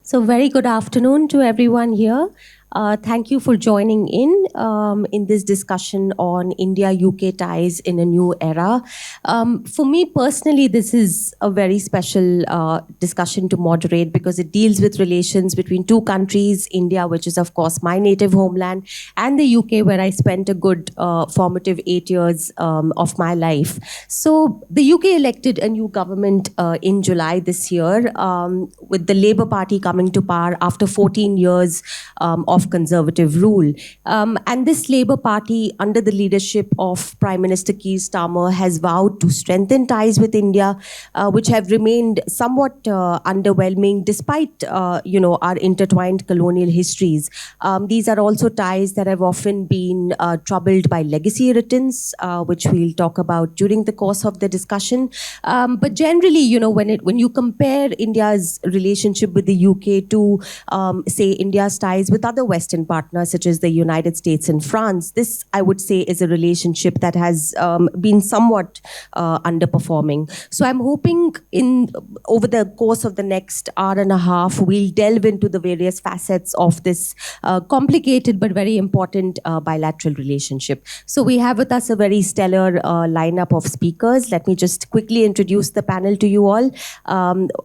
So very good afternoon to everyone here. Thank you for joining in this discussion on India-UK ties in a new era. For me personally, this is a very special discussion to moderate because it deals with relations between two countries, India, which is of course my native homeland, and the UK, where I spent a good formative 8 years of my life. So the UK elected a new government in July this year, with the Labour Party coming to power after 14 years of conservative rule. And this Labour Party, under the leadership of Prime Minister Keir Starmer, has vowed to strengthen ties with India, which have remained somewhat underwhelming despite our intertwined colonial histories. These are also ties that have often been troubled by legacy irritants, which we'll talk about during the course of the discussion. But generally, when you compare India's relationship with the UK to, say, India's ties with other Western partners, such as the United States and France, this, I would say, is a relationship that has been somewhat underperforming. So I'm hoping over the course of the next hour and a half, we'll delve into the various facets of this complicated but very important bilateral relationship. So we have with us a very stellar lineup of speakers. Let me just quickly introduce the panel to you all.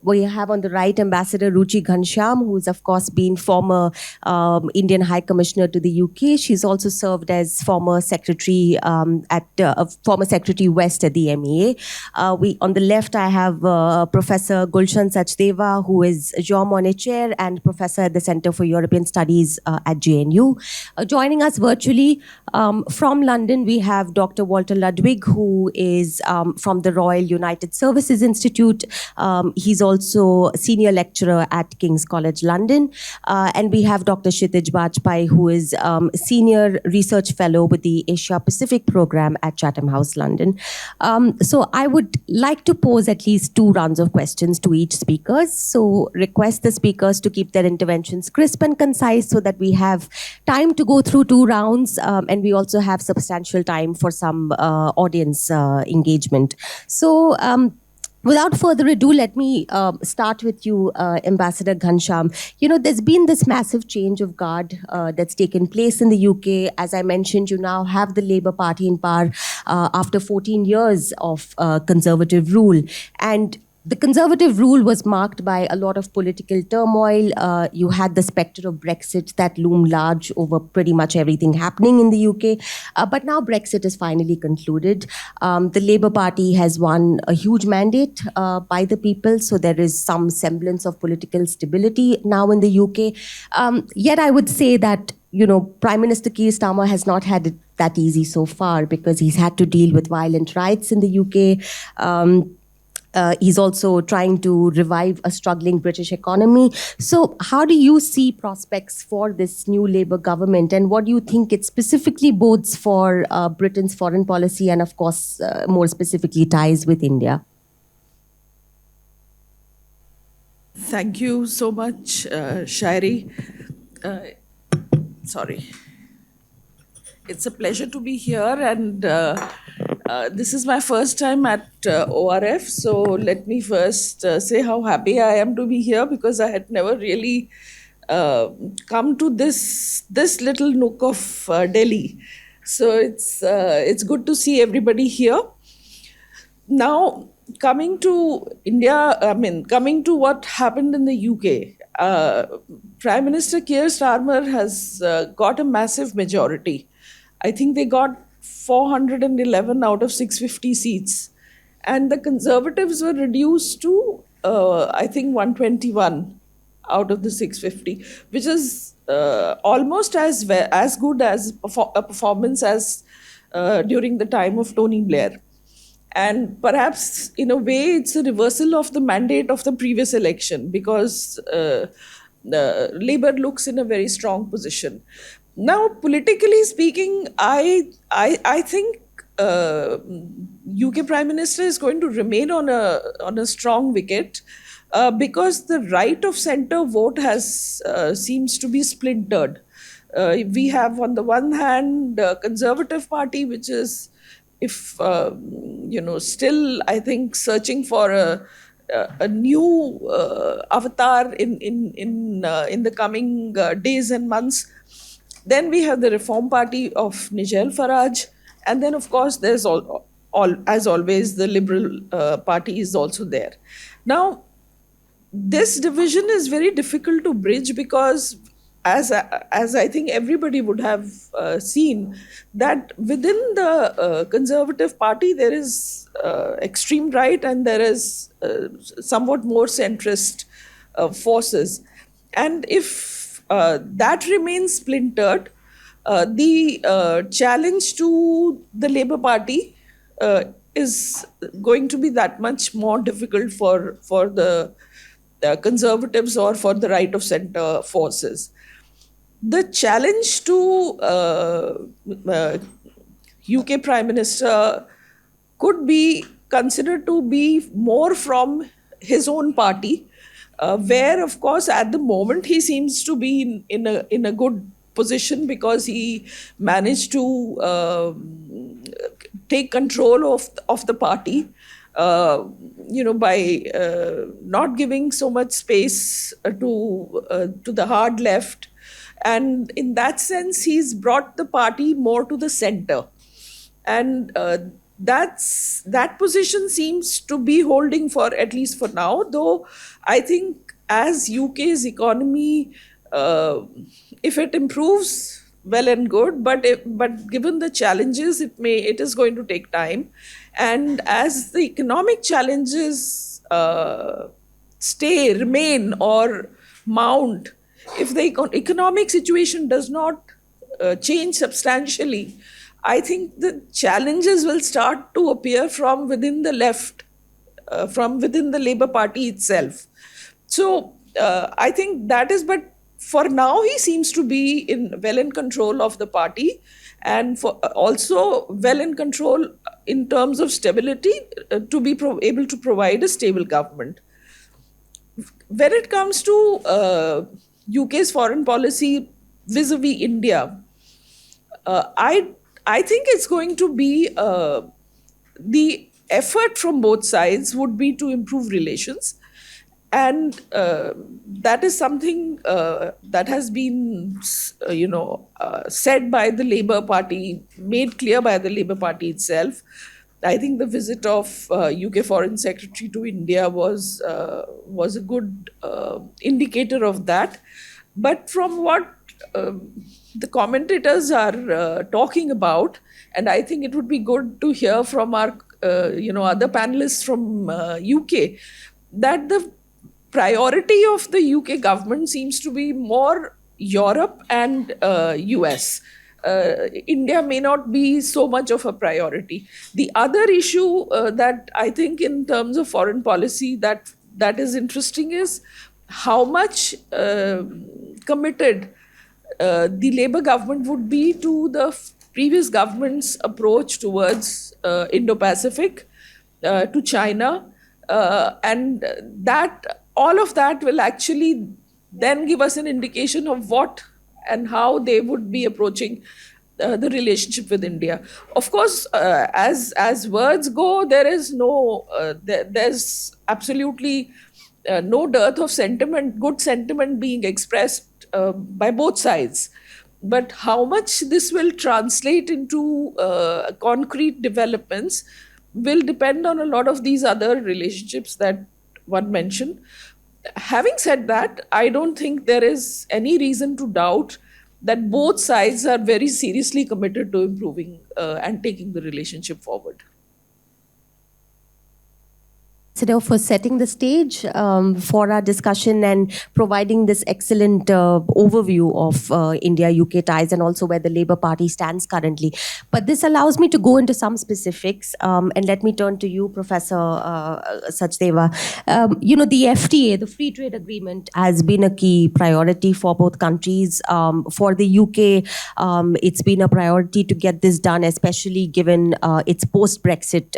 We have on the right Ambassador Ruchi Ghanshyam, who's of course been former Indian High Commissioner to the UK. She's also served as former Secretary former Secretary West at the MEA. On the left, I have Professor Gulshan Sachdeva, who is Jean Monnet Chair and Professor at the Center for European Studies at JNU. Joining us virtually from London, we have Dr. Walter Ludwig, who is from the Royal United Services Institute. He's also Senior Lecturer at King's College London. And we have Dr. Kshitij Bajpai, who is Senior Research Fellow with the Asia-Pacific Program at Chatham House, London. So I would like to pose at least 2 rounds of questions to each speaker. So request the speakers to keep their interventions crisp and concise so that we have time to go through 2 rounds, and we also have substantial time for some audience engagement. So without further ado, let me start with you, Ambassador Ghanshyam. There's been this massive change of guard that's taken place in the UK. As I mentioned, you now have the Labour Party in power after 14 years of conservative rule. And the conservative rule was marked by a lot of political turmoil. You had the spectre of Brexit that loomed large over pretty much everything happening in the UK. But now Brexit is finally concluded. The Labour Party has won a huge mandate by the people, so there is some semblance of political stability now in the UK. Yet I would say that Prime Minister Keir Starmer has not had it that easy so far because he's had to deal with violent riots in the UK. He's also trying to revive a struggling British economy. So how do you see prospects for this new Labour government, and what do you think it specifically bodes for Britain's foreign policy and, of course, more specifically ties with India? Thank you so much, Shairi. Sorry. It's a pleasure to be here, and this is my first time at ORF, so let me first say how happy I am to be here, because I had never really come to this little nook of Delhi. So it's good to see everybody here. Now, coming to India, coming to what happened in the UK, Prime Minister Keir Starmer has got a massive majority. I think they got 411 out of 650 seats. And the Conservatives were reduced to, I think, 121 out of the 650, which is almost as good as a performance as during the time of Tony Blair. And perhaps, in a way, it's a reversal of the mandate of the previous election, because Labour looks in a very strong position. Now, politically speaking, I think UK Prime Minister is going to remain on a strong wicket, because the right of centre vote seems to be splintered. We have, on the one hand, the Conservative Party, which is, still, I think, searching for a new avatar in the coming days and months. Then we have the Reform Party of Nigel Farage, and then of course there's all as always the Liberal Party is also there. Now this division is very difficult to bridge because, as I think everybody would have seen, that within the Conservative Party there is extreme right and there is somewhat more centrist forces, and if that remains splintered, the challenge to the Labour Party is going to be that much more difficult for the Conservatives or for the right of centre forces. The challenge to UK Prime Minister could be considered to be more from his own party, where, of course, at the moment he seems to be in a good position because he managed to take control of the party. By not giving so much space to the hard left, and in that sense, he's brought the party more to the center, and that position seems to be holding for at least for now. Though I think as UK's economy, if it improves, well and good, but given the challenges, it is going to take time. And as the economic challenges remain or mount, if the economic situation does not change substantially, I think the challenges will start to appear from within the left, from within the Labour Party itself. So I think that is, but for now he seems to be well in control of the party, and also well in control in terms of stability, to be able to provide a stable government. When it comes to UK's foreign policy vis-a-vis India, I think it's going to be the effort from both sides would be to improve relations. And that is something that has been, said by the Labour Party, made clear by the Labour Party itself. I think the visit of UK Foreign Secretary to India was a good indicator of that. But from what the commentators are talking about, and I think it would be good to hear from our other panelists from UK, that the priority of the UK government seems to be more Europe and US. India may not be so much of a priority. The other issue that I think in terms of foreign policy that is interesting is how much committed the Labour government would be to the previous government's approach towards Indo-Pacific, to China, and that all of that will actually then give us an indication of what and how they would be approaching the relationship with India. Of course, as words go, there is there's absolutely no dearth of sentiment, good sentiment being expressed by both sides. But how much this will translate into concrete developments will depend on a lot of these other relationships that one mentioned. Having said that, I don't think there is any reason to doubt that both sides are very seriously committed to improving and taking the relationship forward. For setting the stage for our discussion and providing this excellent overview of India-UK ties and also where the Labour Party stands currently. But this allows me to go into some specifics, and let me turn to you, Professor Sachdeva. The FTA, the Free Trade Agreement, has been a key priority for both countries. For the UK, it's been a priority to get this done, especially given its post-Brexit,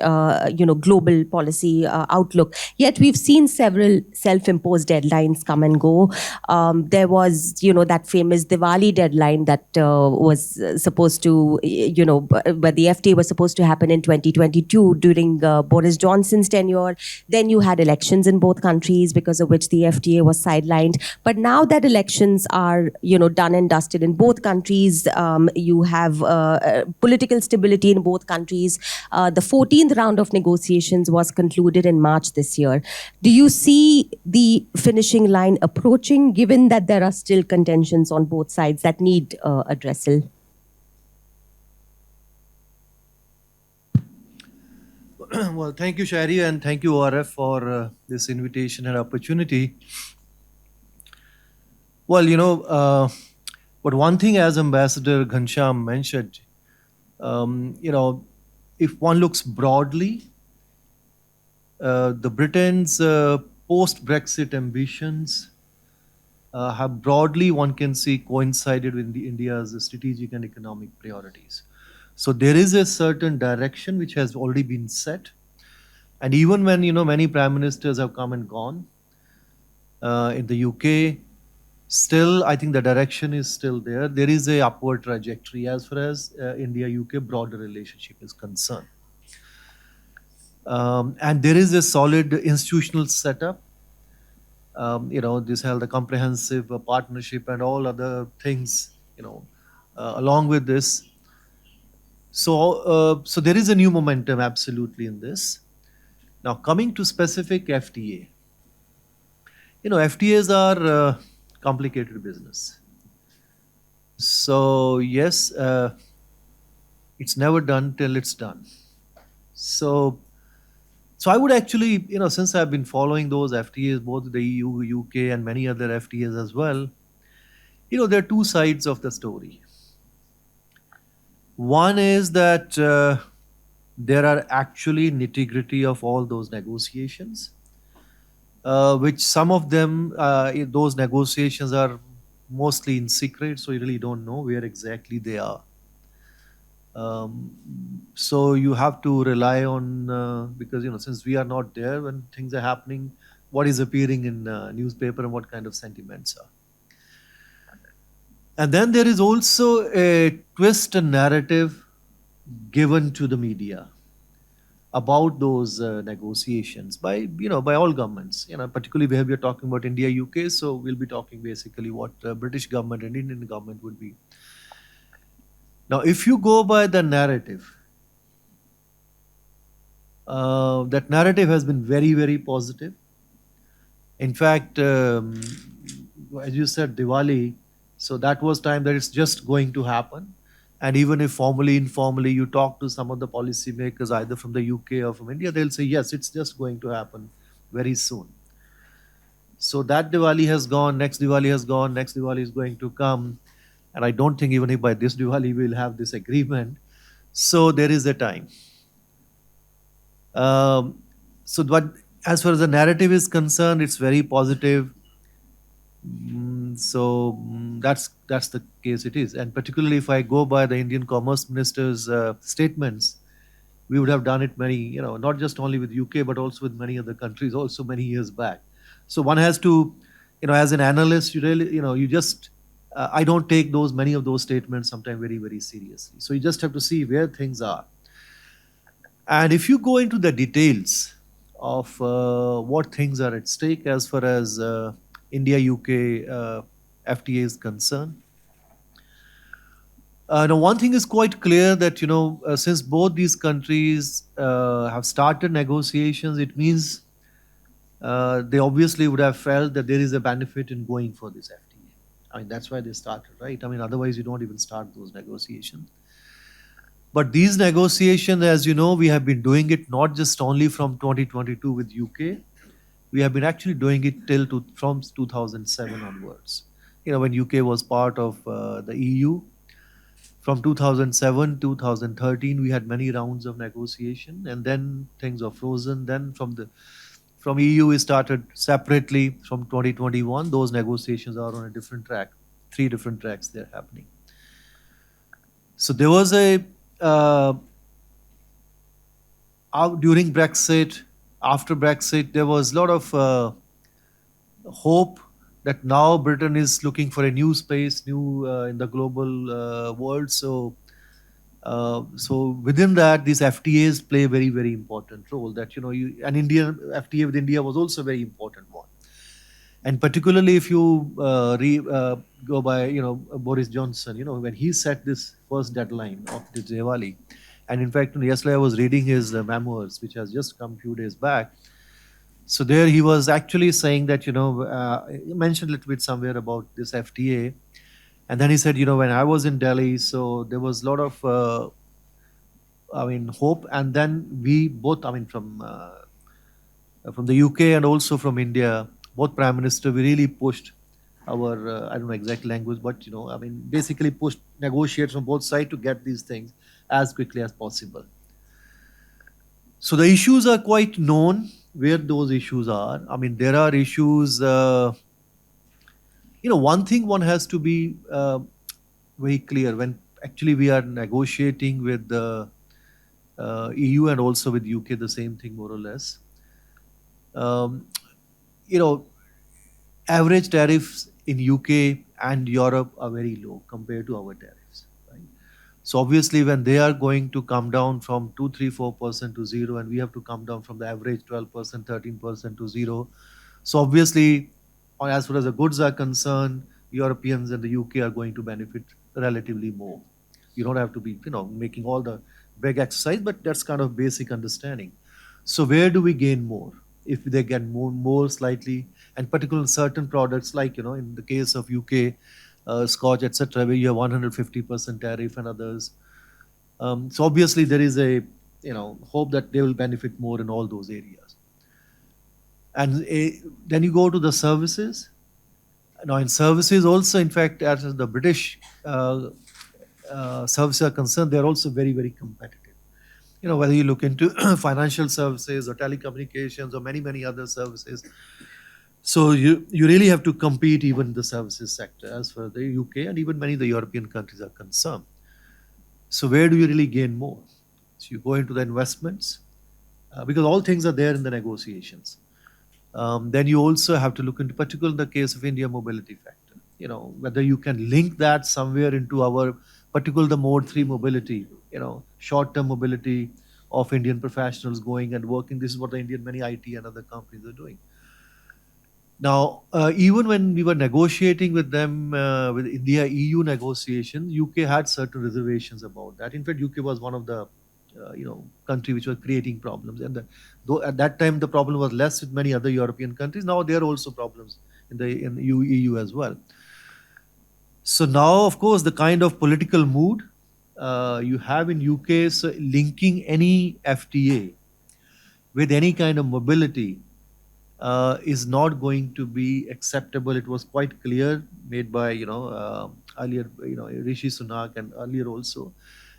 global policy outlook. outlook. Yet we've seen several self-imposed deadlines come and go. There was, that famous Diwali deadline that was supposed to, but the FTA was supposed to happen in 2022 during Boris Johnson's tenure. Then you had elections in both countries, because of which the FTA was sidelined. But now that elections are, done and dusted in both countries, you have political stability in both countries. The 14th round of negotiations was concluded in March this year. Do you see the finishing line approaching, given that there are still contentions on both sides that need addressal? Well, thank you, Shari, and thank you, RF, for this invitation and opportunity. Well, but one thing, as Ambassador Ghansham mentioned, if one looks broadly, the Britain's post-Brexit ambitions have broadly, one can see, coincided with India's strategic and economic priorities. So there is a certain direction which has already been set. And even when, many prime ministers have come and gone in the UK, still, I think the direction is still there. There is a upward trajectory as far as India-UK broader relationship is concerned. And there is a solid institutional setup. This held a comprehensive partnership and all other things, along with this. So there is a new momentum absolutely in this. Now, coming to specific FTA, FTAs are complicated business. So yes, it's never done till it's done. So I would actually, since I've been following those FTAs, both the EU, UK, and many other FTAs as well, there are two sides of the story. One is that there are actually nitty-gritty of all those negotiations, which some of them, those negotiations are mostly in secret, so you really don't know where exactly they are. So you have to rely on, because, since we are not there when things are happening, what is appearing in newspaper and what kind of sentiments are. And then there is also a twist and narrative given to the media about those negotiations by all governments. Particularly where we are talking about India, UK, so we'll be talking basically what British government and Indian government would be. Now, if you go by the narrative, that narrative has been very, very positive. In fact, as you said, Diwali, so that was time that it's just going to happen. And even if formally, informally, you talk to some of the policymakers, either from the UK or from India, they'll say, yes, it's just going to happen very soon. So that Diwali has gone, next Diwali has gone, next Diwali is going to come. And I don't think even if by this Diwali we'll have this agreement. So there is a time. But as far as the narrative is concerned, it's very positive. That's the case it is. And particularly if I go by the Indian Commerce Minister's statements, we would have done it many, not just only with UK, but also with many other countries also many years back. So one has to, as an analyst, you really, you just, I don't take many of those statements sometimes very, very seriously. So you just have to see where things are. And if you go into the details of what things are at stake as far as India-UK FTA is concerned, now one thing is quite clear that, since both these countries have started negotiations, it means they obviously would have felt that there is a benefit in going for this FTA. I mean, that's why they started, right? I mean, otherwise you don't even start those negotiations. But these negotiations, as you know, we have been doing it not just only from 2022 with UK. We have been actually doing it from 2007 onwards. When UK was part of the EU. From 2007, 2013, we had many rounds of negotiation, and then things were frozen. Then from EU, we started separately from 2021. Those negotiations are on a different track. 3 different tracks they're happening. So there was during Brexit, after Brexit, there was a lot of hope that now Britain is looking for a new space, new in the global world. So within that, these FTAs play a very, very important role. That an Indian FTA with India was also a very important one. And particularly if you go by Boris Johnson, when he set this first deadline of the Diwali, and in fact yesterday I was reading his memoirs, which has just come a few days back. So there he was actually saying that he mentioned a little bit somewhere about this FTA, and then he said when I was in Delhi, so there was a lot of hope, and then we both from the UK and also from India, both Prime Minister, we really pushed our, I don't know exact language, but basically pushed, negotiate from both sides to get these things as quickly as possible. So the issues are quite known where those issues are. There are issues, one thing one has to be very clear when actually we are negotiating with the EU and also with UK, the same thing more or less. Average tariffs in UK and Europe are very low compared to our tariffs. Right? So obviously, when they are going to come down from 2, 3, 4% to zero, and we have to come down from the average 12%, 13% to zero. So obviously, as far as the goods are concerned, Europeans and the UK are going to benefit relatively more. You don't have to be, making all the big exercise, but that's kind of basic understanding. So where do we gain more? If they get more slightly, and particularly certain products like in the case of UK, Scotch, etc., where you have 150% tariff and others. So obviously there is a hope that they will benefit more in all those areas. And then you go to the services. Now in services also, in fact, as the British services are concerned, they are also very, very competitive. Whether you look into financial services or telecommunications or many, many other services. So you really have to compete even in the services sector as far as the UK and even many of the European countries are concerned. So where do you really gain more? So you go into the investments because all things are there in the negotiations. Then you also have to look into, particularly in the case of India mobility factor, whether you can link that somewhere into our, particularly the mode 3 mobility, short-term mobility of Indian professionals going and working. This is what the Indian many IT and other companies are doing. Now, even when we were negotiating with them, with India-EU negotiations, UK had certain reservations about that. In fact, UK was one of the country which was creating problems. And though at that time the problem was less with many other European countries, now there are also problems in the EU as well. So now, of course, the kind of political mood you have in UK, so linking any FTA with any kind of mobility is not going to be acceptable. It was quite clear, made by earlier Rishi Sunak and earlier also,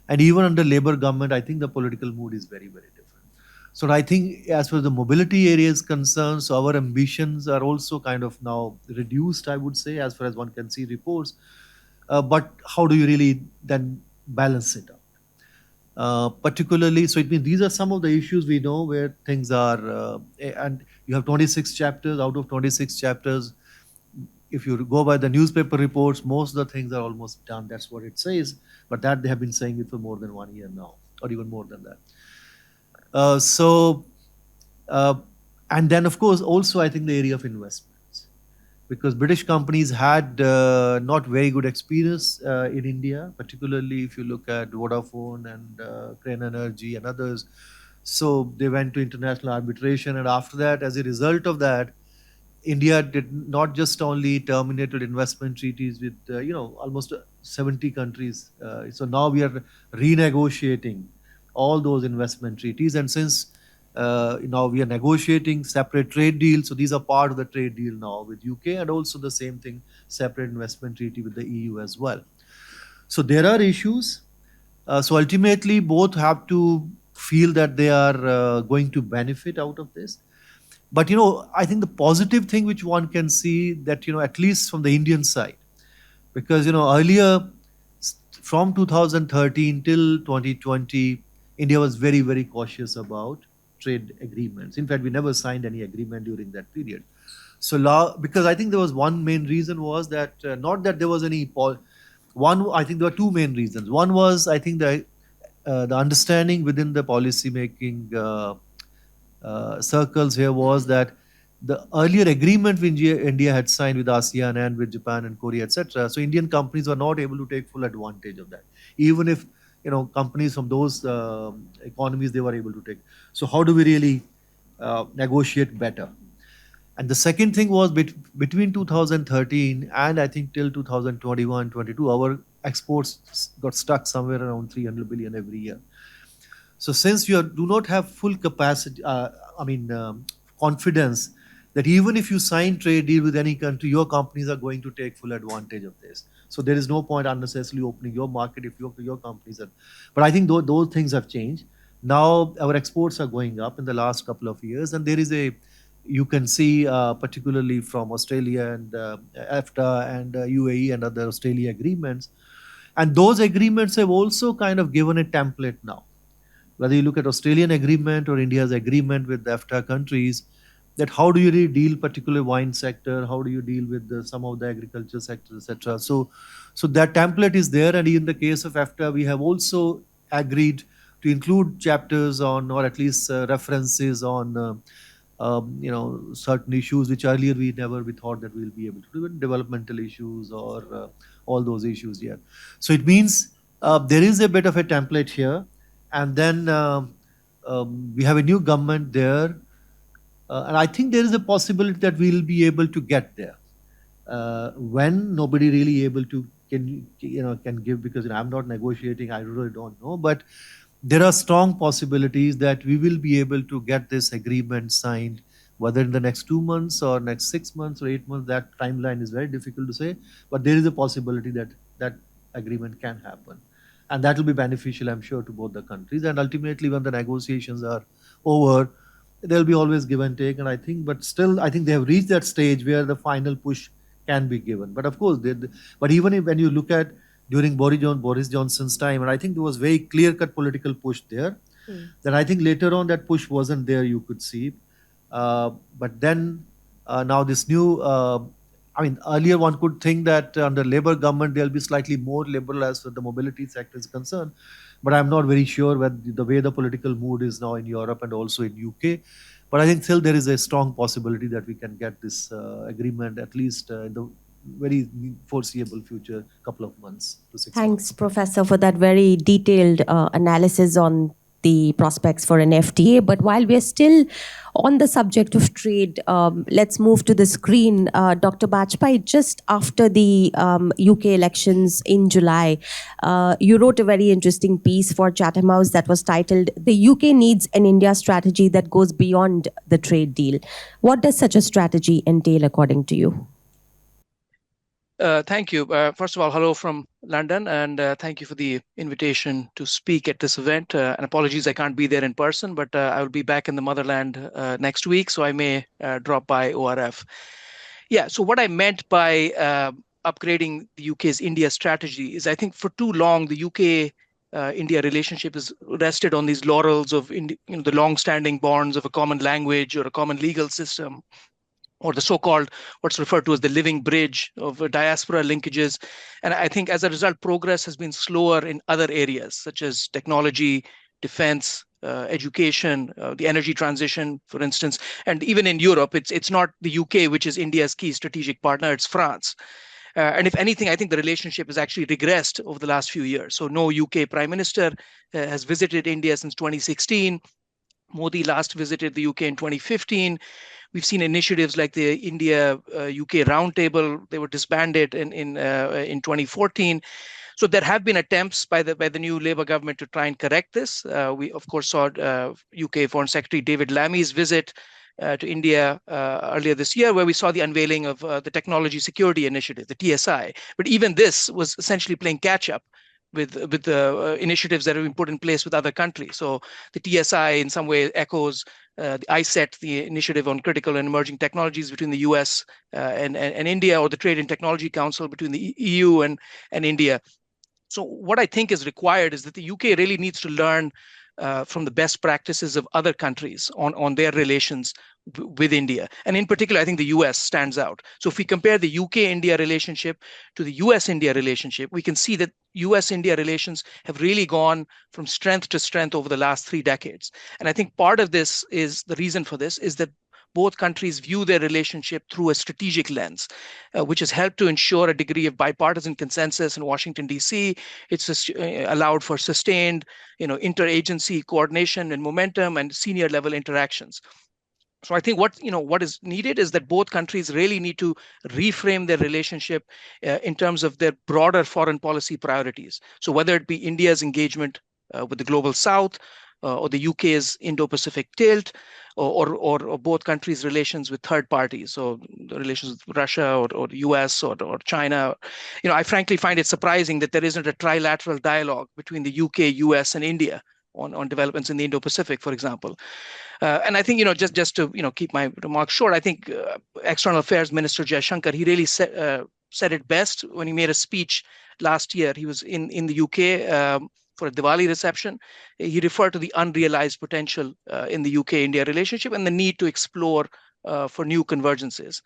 and even under Labour government, I think the political mood is very, very different. So I think as far as the mobility area is concerned, so our ambitions are also kind of now reduced, I would say, as far as one can see reports. But how do you really then balance it out? Particularly, so it means these are some of the issues we know where things are, and you have 26 chapters. Out of 26 chapters, if you go by the newspaper reports, most of the things are almost done. That's what it says. But that they have been saying it for more than 1 year now, or even more than that. And then, of course, also I think the area of investments, because British companies had not very good experience in India, particularly if you look at Vodafone and Crane Energy and others. So they went to international arbitration, and after that, as a result of that, India did not just only terminated investment treaties with almost 70 countries. So now we are renegotiating all those investment treaties, and since now we are negotiating separate trade deals, so these are part of the trade deal now with UK, and also the same thing, separate investment treaty with the EU as well. So there are issues. So ultimately, both have to feel that they are going to benefit out of this. But I think the positive thing which one can see that at least from the Indian side, because earlier from 2013 till 2020, India was very, very cautious about trade agreements. In fact, we never signed any agreement during that period. So, because I think there was one main reason was that not that there was any one. I think there were two main reasons. One was I think the understanding within the policy making circles here was that the earlier agreement which India had signed with ASEAN and with Japan and Korea, etc. So Indian companies were not able to take full advantage of that, even if companies from those economies they were able to take. So how do we really negotiate better? And the second thing was between 2013 and I think till 2021-22, our exports got stuck somewhere around 300 billion every year. So since you do not have full capacity, confidence that even if you sign trade deal with any country, your companies are going to take full advantage of this. So there is no point unnecessarily opening your market if your companies are. But I think those things have changed. Now our exports are going up in the last couple of years, and there is you can see particularly from Australia and EFTA and UAE and other Australia agreements, and those agreements have also kind of given a template now. Whether you look at Australian agreement or India's agreement with the EFTA countries, that how do you really deal particular wine sector, how do you deal with some of the agriculture sectors, etc. So that template is there, and in the case of EFTA, we have also agreed to include chapters on, or at least references on, certain issues which earlier we thought that we'll be able to do, developmental issues or all those issues here. So it means there is a bit of a template here, and then we have a new government there. And I think there is a possibility that we'll be able to get there when nobody really able to can give, because I'm not negotiating. I really don't know, but there are strong possibilities that we will be able to get this agreement signed, whether in the next 2 months or next 6 months or 8 months. That timeline is very difficult to say, but there is a possibility that that agreement can happen, and that will be beneficial, I'm sure, to both the countries. And ultimately, when the negotiations are over, there'll be always give and take, and I think, but still, I think they have reached that stage where the final push can be given. But of course, but even when you look at during Boris Johnson's time, and I think there was very clear-cut political push there, then I think later on that push wasn't there, you could see. But then now this new, earlier one could think that under Labour government, there'll be slightly more liberal as far as the mobility sector is concerned. But I'm not very sure whether the way the political mood is now in Europe and also in UK. But I think still there is a strong possibility that we can get this agreement at least in the very foreseeable future, couple of months to 6 months. Thanks, Professor, for that very detailed analysis on the prospects for an FTA. But while we're still on the subject of trade, let's move to the screen. Dr. Bajpai, just after the UK elections in July, you wrote a very interesting piece for Chatham House that was titled, "The UK Needs an India Strategy That Goes Beyond the Trade Deal." What does such a strategy entail, according to you? Thank you. First of all, hello from London, and thank you for the invitation to speak at this event. And apologies, I can't be there in person, but I will be back in the motherland next week, so I may drop by ORF. Yeah, so what I meant by upgrading the UK's India strategy is I think for too long, the UK India relationship is rested on these laurels of the long-standing bonds of a common language or a common legal system, or the so-called, what's referred to as the living bridge of diaspora linkages. And I think as a result, progress has been slower in other areas, such as technology, defense, education, the energy transition, for instance. And even in Europe, it's not the UK, which is India's key strategic partner, it's France. And if anything, I think the relationship has actually regressed over the last few years. So no UK Prime Minister has visited India since 2016. Modi last visited the UK in 2015. We've seen initiatives like the India-UK Roundtable. They were disbanded in 2014. So there have been attempts by the new Labour government to try and correct this. We, of course, saw UK Foreign Secretary David Lammy's visit to India earlier this year, where we saw the unveiling of the Technology Security Initiative, the TSI. But even this was essentially playing catch-up with the initiatives that have been put in place with other countries. So the TSI in some way echoes the ISET, the Initiative on Critical and Emerging Technologies between the US and India, or the Trade and Technology Council between the EU and India. So what I think is required is that the UK really needs to learn from the best practices of other countries on their relations with India. And in particular, I think the US stands out. So if we compare the UK-India relationship to the US-India relationship, we can see that US-India relations have really gone from strength to strength over the last 3 decades. And I think part of this is the reason for this is that both countries view their relationship through a strategic lens, which has helped to ensure a degree of bipartisan consensus in Washington, D.C. It's allowed for sustained, interagency coordination and momentum and senior level interactions. So I think what is needed is that both countries really need to reframe their relationship in terms of their broader foreign policy priorities. So whether it be India's engagement with the global South, or the UK's Indo-Pacific tilt, or both countries' relations with third parties, so the relations with Russia or the US or China. I frankly find it surprising that there isn't a trilateral dialogue between the UK, US, and India on developments in the Indo-Pacific, for example. And I think, just to, keep my remarks short, I think External Affairs Minister Jaishankar, he really said it best when he made a speech last year. He was in the UK for a Diwali reception. He referred to the unrealized potential in the UK-India relationship and the need to explore for new convergences.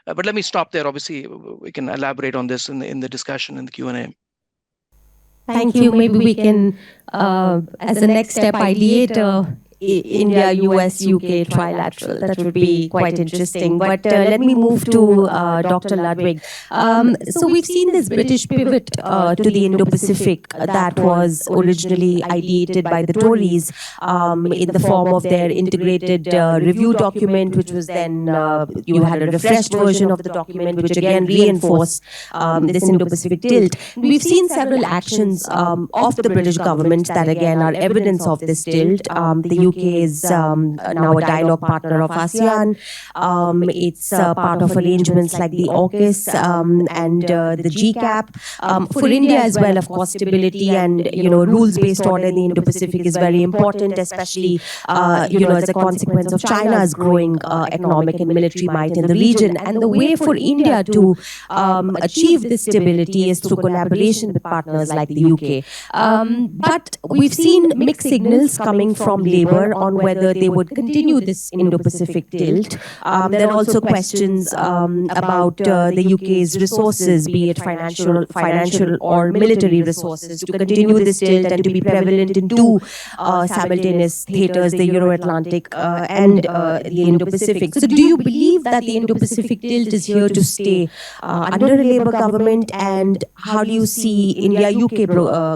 But let me stop there. Obviously, we can elaborate on this in the discussion in the Q&A. Thank you. Maybe we can, as a next step, ideate India, US, UK trilateral. That would be quite interesting. But let me move to Dr. Ludwig. So we've seen this British pivot to the Indo-Pacific that was originally ideated by the Tories in the form of their integrated review document, which was then, you had a refreshed version of the document, which again reinforced this Indo-Pacific tilt. We've seen several actions of the British government that again are evidence of this tilt. The UK is now a dialogue partner of ASEAN. It's part of arrangements like the AUKUS and the GCAP. For India as well, of course, stability and rules-based order in the Indo-Pacific is very important, especially as a consequence of China's growing economic and military might in the region. And the way for India to achieve this stability is through collaboration with partners like the UK. But we've seen mixed signals coming from Labour on whether they would continue this Indo-Pacific tilt. There are also questions about the UK's resources, be it financial or military resources, to continue this tilt and to be prevalent in two simultaneous theaters, the Euro-Atlantic and the Indo-Pacific. So do you believe that the Indo-Pacific tilt is here to stay under a Labour government, and how do you see India-UK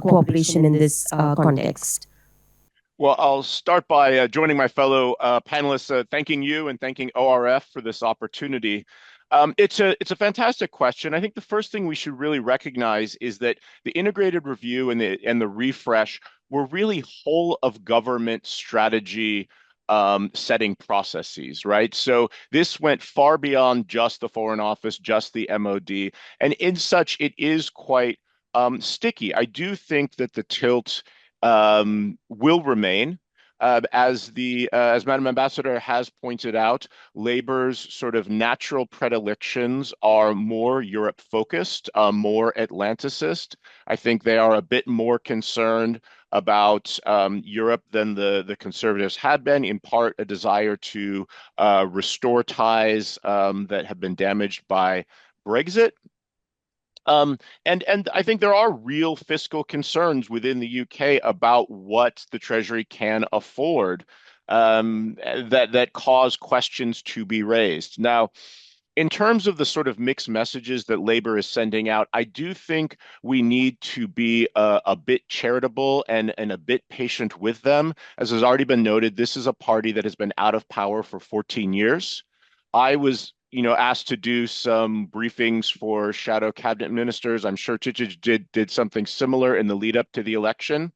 cooperation in this context? Well, I'll start by joining my fellow panelists, thanking you and thanking ORF for this opportunity. It's a fantastic question. I think the first thing we should really recognize is that the integrated review and the refresh were really whole of government strategy setting processes, right? So this went far beyond just the Foreign Office, just the MOD, and in such it is quite sticky. I do think that the tilt will remain. As Madam Ambassador has pointed out, Labour's sort of natural predilections are more Europe-focused, more Atlanticist. I think they are a bit more concerned about Europe than the Conservatives had been, in part a desire to restore ties that have been damaged by Brexit. And I think there are real fiscal concerns within the UK about what the Treasury can afford that cause questions to be raised. Now, in terms of the sort of mixed messages that Labour is sending out, I do think we need to be a bit charitable and a bit patient with them. As has already been noted, this is a party that has been out of power for 14 years. I was asked to do some briefings for shadow cabinet ministers. I'm sure Chichich did something similar in the lead up to the election.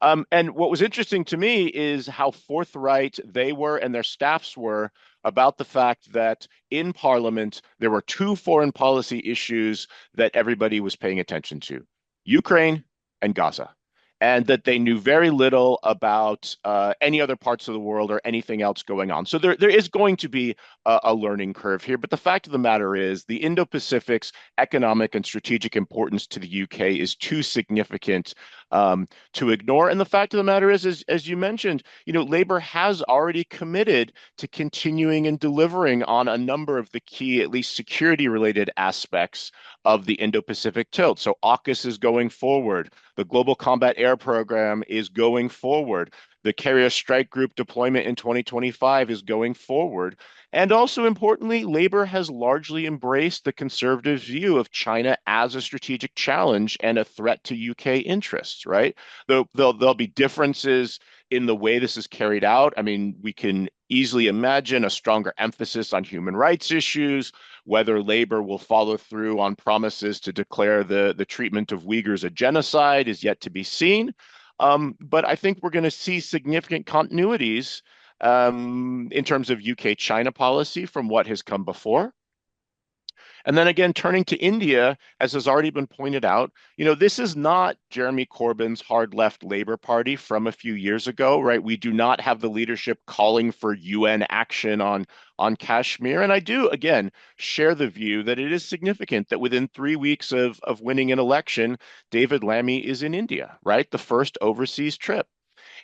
And what was interesting to me is how forthright they were and their staffs were about the fact that in Parliament, there were two foreign policy issues that everybody was paying attention to: Ukraine and Gaza. and that they knew very little about any other parts of the world or anything else going on. So there is going to be a learning curve here. But the fact of the matter is the Indo-Pacific's economic and strategic importance to the UK is too significant to ignore. And the fact of the matter is, as you mentioned, Labour has already committed to continuing and delivering on a number of the key, at least security-related aspects of the Indo-Pacific tilt. So AUKUS is going forward. The Global Combat Air Program is going forward. The Carrier Strike Group deployment in 2025 is going forward. And also importantly, Labour has largely embraced the conservative view of China as a strategic challenge and a threat to UK interests, right? There'll be differences in the way this is carried out. I mean, we can easily imagine a stronger emphasis on human rights issues. Whether Labour will follow through on promises to declare the treatment of Uyghurs a genocide is yet to be seen. But I think we're going to see significant continuities in terms of UK-China policy from what has come before. And then again, turning to India, as has already been pointed out, this is not Jeremy Corbyn's hard left Labour Party from a few years ago, right? We do not have the leadership calling for UN action on Kashmir. And I do, again, share the view that it is significant that within 3 weeks of winning an election, David Lammy is in India, right? The first overseas trip.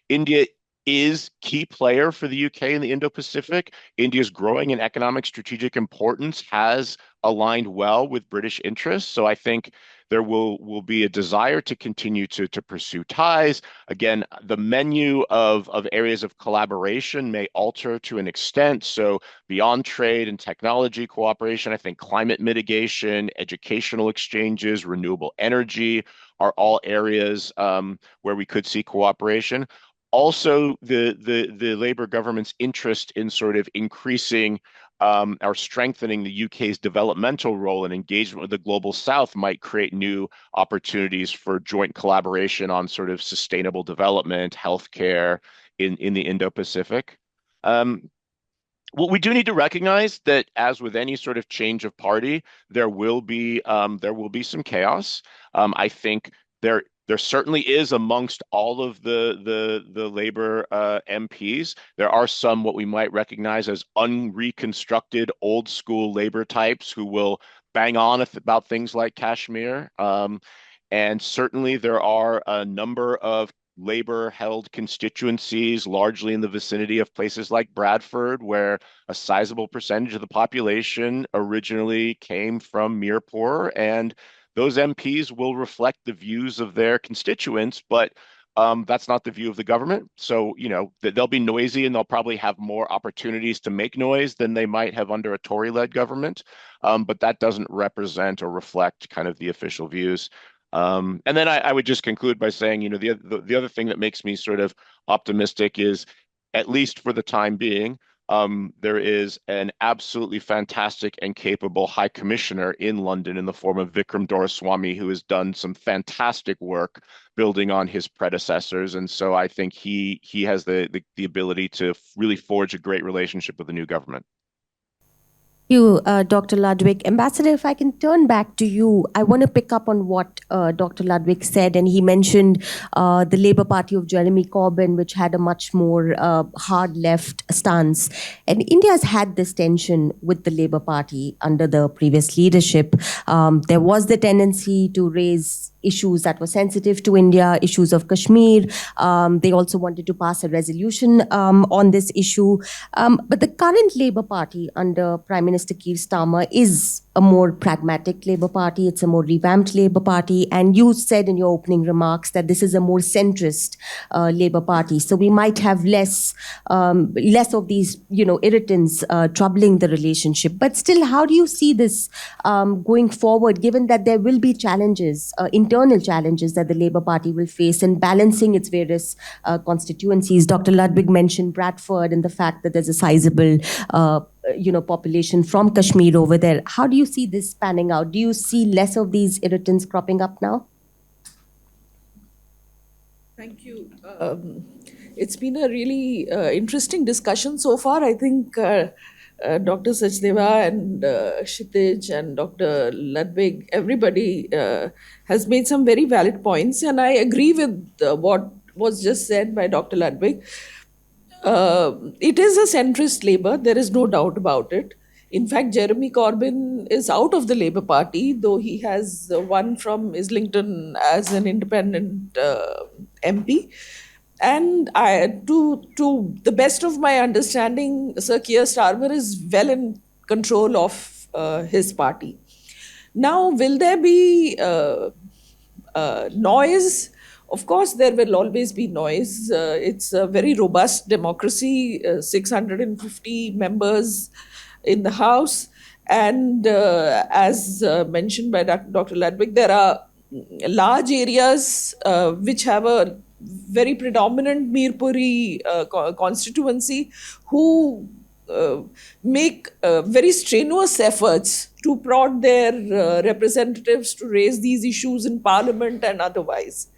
India is key player for the UK in the Indo-Pacific. India's growing in economic strategic importance has aligned well with British interests. So I think there will be a desire to continue to pursue ties. Again, the menu of areas of collaboration may alter to an extent. So beyond trade and technology cooperation, I think climate mitigation, educational exchanges, renewable energy are all areas where we could see cooperation. Also, the Labour government's interest in sort of increasing or strengthening the UK's developmental role and engagement with the global South might create new opportunities for joint collaboration on sort of sustainable development, healthcare in the Indo-Pacific. Well, we do need to recognize that, as with any sort of change of party, there will be some chaos. I think there certainly is amongst all of the Labour MPs. There are some what we might recognize as unreconstructed old school Labour types who will bang on about things like Kashmir. And certainly there are a number of Labour-held constituencies, largely in the vicinity of places like Bradford, where a sizable percentage of the population originally came from Mirpur, and those MPs will reflect the views of their constituents, but that's not the view of the government. So, they'll be noisy and they'll probably have more opportunities to make noise than they might have under a Tory-led government. But that doesn't represent or reflect kind of the official views. And then I would just conclude by saying, the other thing that makes me sort of optimistic is, at least for the time being, there is an absolutely fantastic and capable High Commissioner in London in the form of Vikram Doraiswamy, who has done some fantastic work building on his predecessors. And so I think he has the ability to really forge a great relationship with the new government. You, Dr. Ludwig. Ambassador, if I can turn back to you, I want to pick up on what Dr. Ludwig said, and he mentioned the Labour Party of Jeremy Corbyn, which had a much more hard left stance. And India has had this tension with the Labour Party under the previous leadership. There was the tendency to raise issues that were sensitive to India, issues of Kashmir. They also wanted to pass a resolution on this issue. But the current Labour Party under Prime Minister Keir Starmer is a more pragmatic Labour Party. It's a more revamped Labour Party. And you said in your opening remarks that this is a more centrist Labour Party. So we might have less of these, irritants troubling the relationship. But still, how do you see this going forward, given that there will be challenges, internal challenges that the Labour Party will face in balancing its various constituencies? Dr. Ludwig mentioned Bradford and the fact that there's a sizable population from Kashmir over there. How do you see this panning out? Do you see less of these irritants cropping up now? Thank you. It's been a really interesting discussion so far. I think Dr. Sachdeva and Kshitij and Dr. Ludwig, everybody has made some very valid points, and I agree with what was just said by Dr. Ludwig. It is a centrist Labour, there is no doubt about it. In fact, Jeremy Corbyn is out of the Labour Party, though he has won from Islington as an independent MP. And to the best of my understanding, Sir Keir Starmer is well in control of his party. Now, will there be noise? Of course, there will always be noise. It's a very robust democracy, 650 members in the House. And as mentioned by Dr. Ludwig, there are large areas which have a very predominant Mirpuri constituency who make very strenuous efforts to prod their representatives to raise these issues in Parliament and otherwise.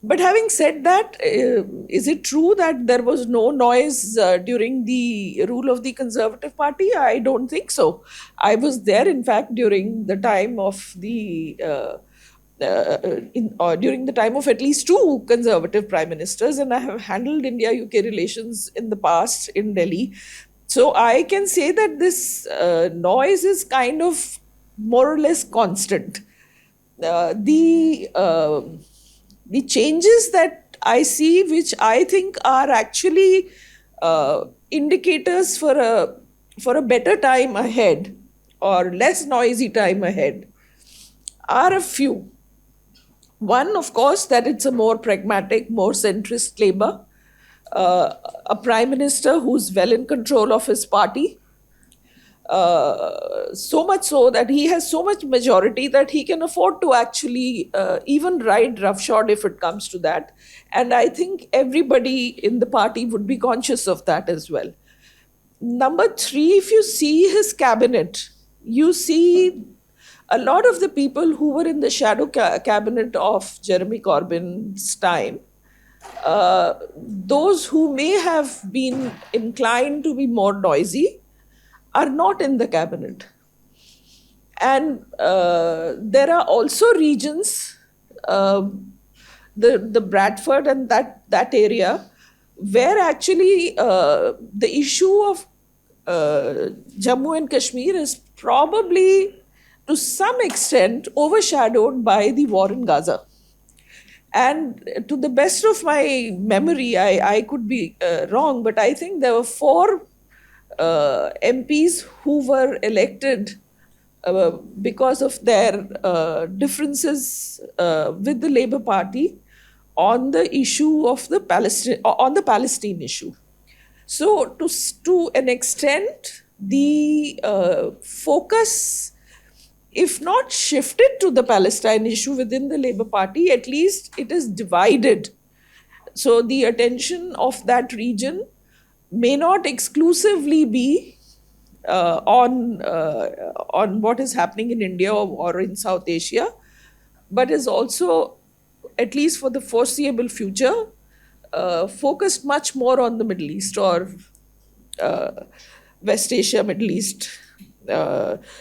But having said that, is it true that there was no noise during the rule of the Conservative Party? I don't think so. I was there, in fact, during the time of during the time of at least two Conservative Prime Ministers, and I have handled India-UK relations in the past in Delhi. So I can say that this noise is kind of more or less constant. The changes that I see, which I think are actually indicators for a better time ahead or less noisy time ahead, are a few. One, of course, that it's a more pragmatic, more centrist Labour, a Prime Minister who's well in control of his party, so much so that he has so much majority that he can afford to actually even ride roughshod if it comes to that. And I think everybody in the party would be conscious of that as well. Number three, if you see his cabinet, you see a lot of the people who were in the shadow cabinet of Jeremy Corbyn's time, those who may have been inclined to be more noisy, are not in the cabinet. And there are also regions, the Bradford and that area, where actually the issue of Jammu and Kashmir is probably to some extent overshadowed by the war in Gaza. And to the best of my memory, I could be wrong, but I think there were 4 MPs who were elected because of their differences with the Labour Party on the issue of the Palestine issue. So to an extent, the focus, if not shifted to the Palestine issue within the Labour Party, at least it is divided. So the attention of that region may not exclusively be on what is happening in India or in South Asia, but is also, at least for the foreseeable future, focused much more on the Middle East or West Asia, Middle East.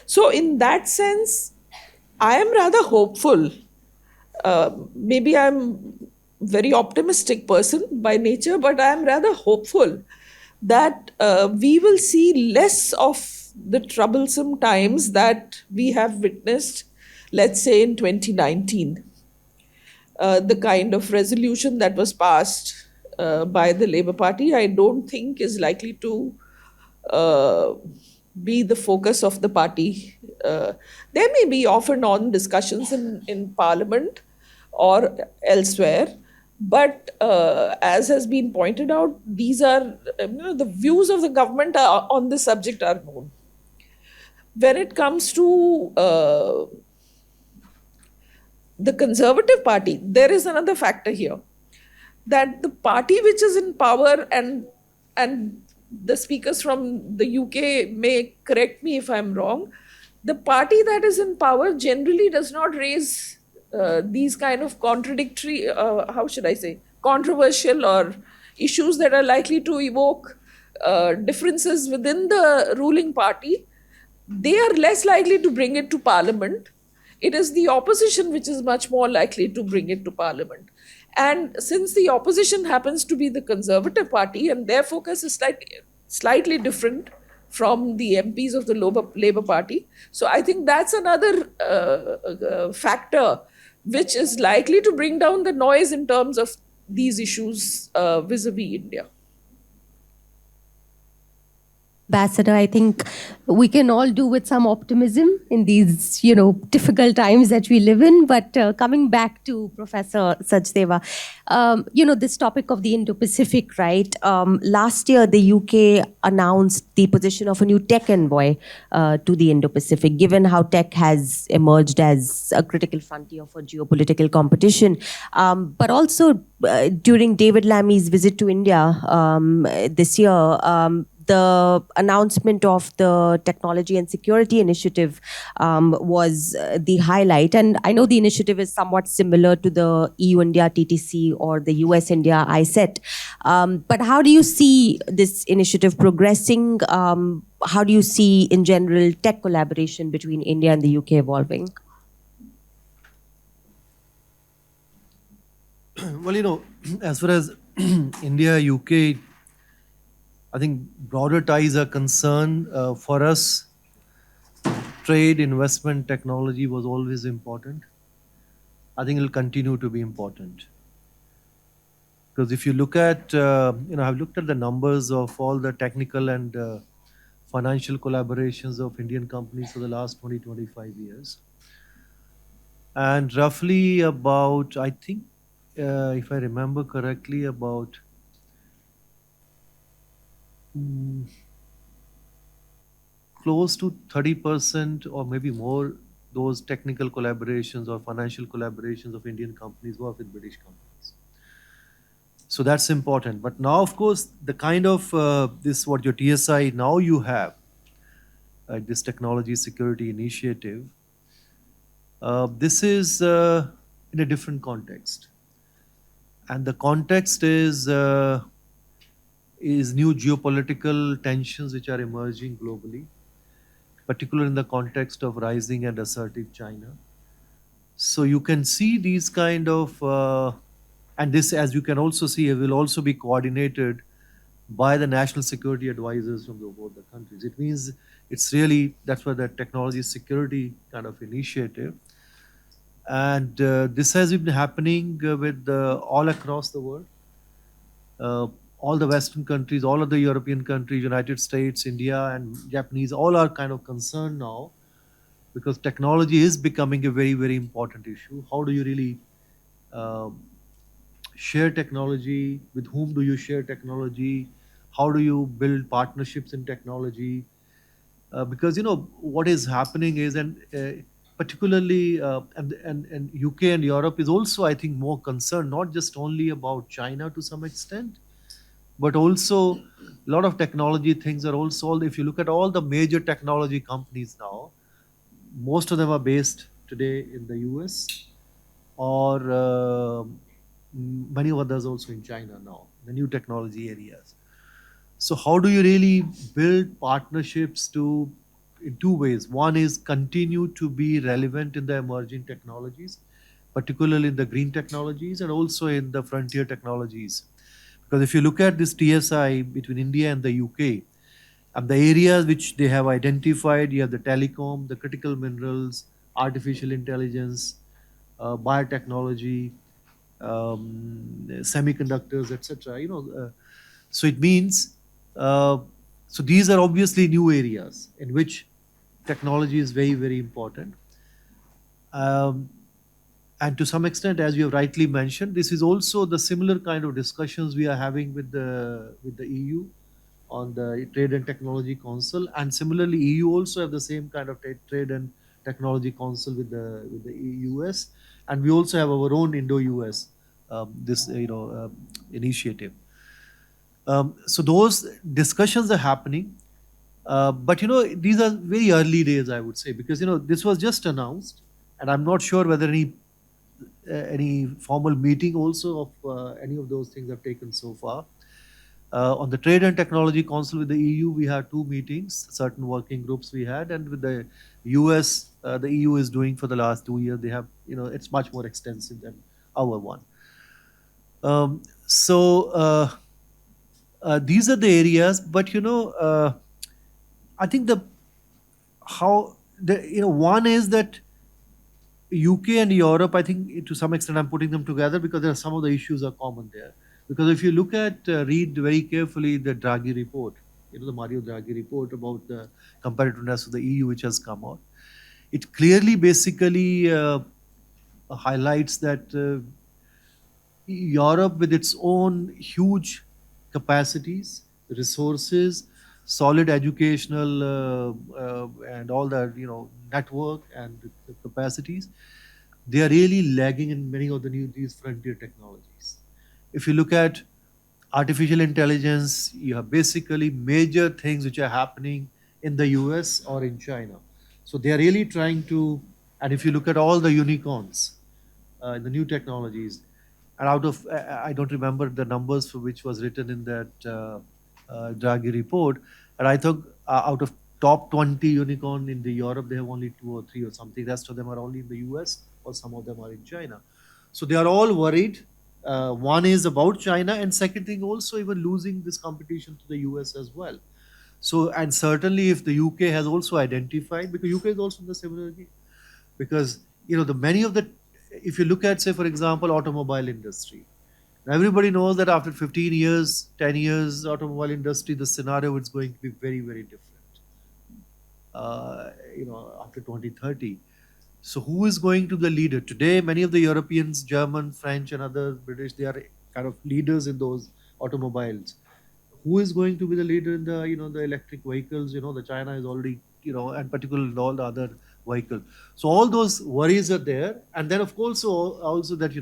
So in that sense, I am rather hopeful. Maybe I'm a very optimistic person by nature, but I am rather hopeful that we will see less of the troublesome times that we have witnessed, let's say in 2019. The kind of resolution that was passed by the Labour Party, I don't think is likely to be the focus of the party. There may be off and on discussions in Parliament or elsewhere, but as has been pointed out, these are, the views of the government on this subject are known. When it comes to the Conservative Party, there is another factor here, that the party which is in power, and the speakers from the UK may correct me if I'm wrong, the party that is in power generally does not raise these kind of controversial or issues that are likely to evoke differences within the ruling party, they are less likely to bring it to parliament. It is the opposition which is much more likely to bring it to parliament. And since the opposition happens to be the Conservative Party and their focus is slightly different from the MPs of the Labour Party, so I think that's another factor which is likely to bring down the noise in terms of these issues vis-a-vis India. Ambassador, I think we can all do with some optimism in these, difficult times that we live in. But coming back to Professor Sachdeva, this topic of the Indo-Pacific, right? Last year, the UK announced the position of a new tech envoy to the Indo-Pacific, given how tech has emerged as a critical frontier for geopolitical competition. But also during David Lammy's visit to India this year, the announcement of the Technology and Security Initiative was the highlight. And I know the initiative is somewhat similar to the EU-India TTC or the US-India ISET. But how do you see this initiative progressing? How do you see, in general, tech collaboration between India and the UK evolving? Well, as far as India, UK, I think broader ties are concerned. For us, trade, investment, technology was always important. I think it will continue to be important. Because if you look at, I've looked at the numbers of all the technical and financial collaborations of Indian companies for the last 20, 25 years. And roughly about, I think, if I remember correctly, about close to 30% or maybe more, those technical collaborations or financial collaborations of Indian companies were with British companies. So that's important. But now, of course, the kind of what your TSI now you have, this technology security initiative, this is in a different context. And the context is new geopolitical tensions which are emerging globally, particularly in the context of rising and assertive China. So you can see these kind of, and this, as you can also see, it will also be coordinated by the national security advisors from both the countries. It means it's really, that's why the technology security kind of initiative. And this has been happening with all across the world. All the Western countries, all of the European countries, United States, India, and Japanese, all are kind of concerned now because technology is becoming a very, very important issue. How do you really share technology? With whom do you share technology? How do you build partnerships in technology? Because what is happening is, and particularly, and UK and Europe is also, I think, more concerned, not just only about China to some extent, but also a lot of technology things are also, if you look at all the major technology companies now, most of them are based today in the US or many others also in China now, the new technology areas. So how do you really build partnerships in two ways? One is continue to be relevant in the emerging technologies, particularly in the green technologies and also in the frontier technologies. Because if you look at this TSI between India and the UK, and the areas which they have identified, you have the telecom, the critical minerals, artificial intelligence, biotechnology, semiconductors, etc. So it means, so these are obviously new areas in which technology is very, very important. And to some extent, as you have rightly mentioned, this is also the similar kind of discussions we are having with the EU on the Trade and Technology Council, and similarly, EU also have the same kind of Trade and Technology Council with the US, and we also have our own Indo-US initiative. So those discussions are happening, but these are very early days, I would say, because this was just announced, and I'm not sure whether any formal meeting also of any of those things have taken so far. On the Trade and Technology Council with the EU, we had 2 meetings, certain working groups we had, and with the US, the EU is doing for the last 2 years. They have, it's much more extensive than our one. These are the areas, but I think one is that UK and Europe, I think to some extent I'm putting them together because there are some of the issues are common there. Because if you look at, read very carefully the Draghi report, the Mario Draghi report about the competitiveness of the EU, which has come out, it clearly basically highlights that Europe, with its own huge capacities, resources, solid educational and all that, network and the capacities, they are really lagging in many of these frontier technologies. If you look at artificial intelligence, you have basically major things which are happening in the US or in China. So they are really trying to, and if you look at all the unicorns, the new technologies, and out of, I don't remember the numbers for which was written in that Draghi report, and I think out of top 20 unicorn in the Europe, they have only 2 or 3 or something. The rest of them are only in the US or some of them are in China. So they are all worried. One is about China, and second thing also even losing this competition to the US as well. So, and certainly if the UK has also identified, because UK is also in the similar game, because the many of the, if you look at, say, for example, automobile industry, everybody knows that after 15 years, 10 years, automobile industry, the scenario is going to be very, very different. After 2030. So who is going to be the leader? Today, many of the Europeans, German, French, and other British, they are kind of leaders in those automobiles. Who is going to be the leader in the, the electric vehicles? The China is already, and particularly in all the other vehicles. So all those worries are there. And then, of course, also that,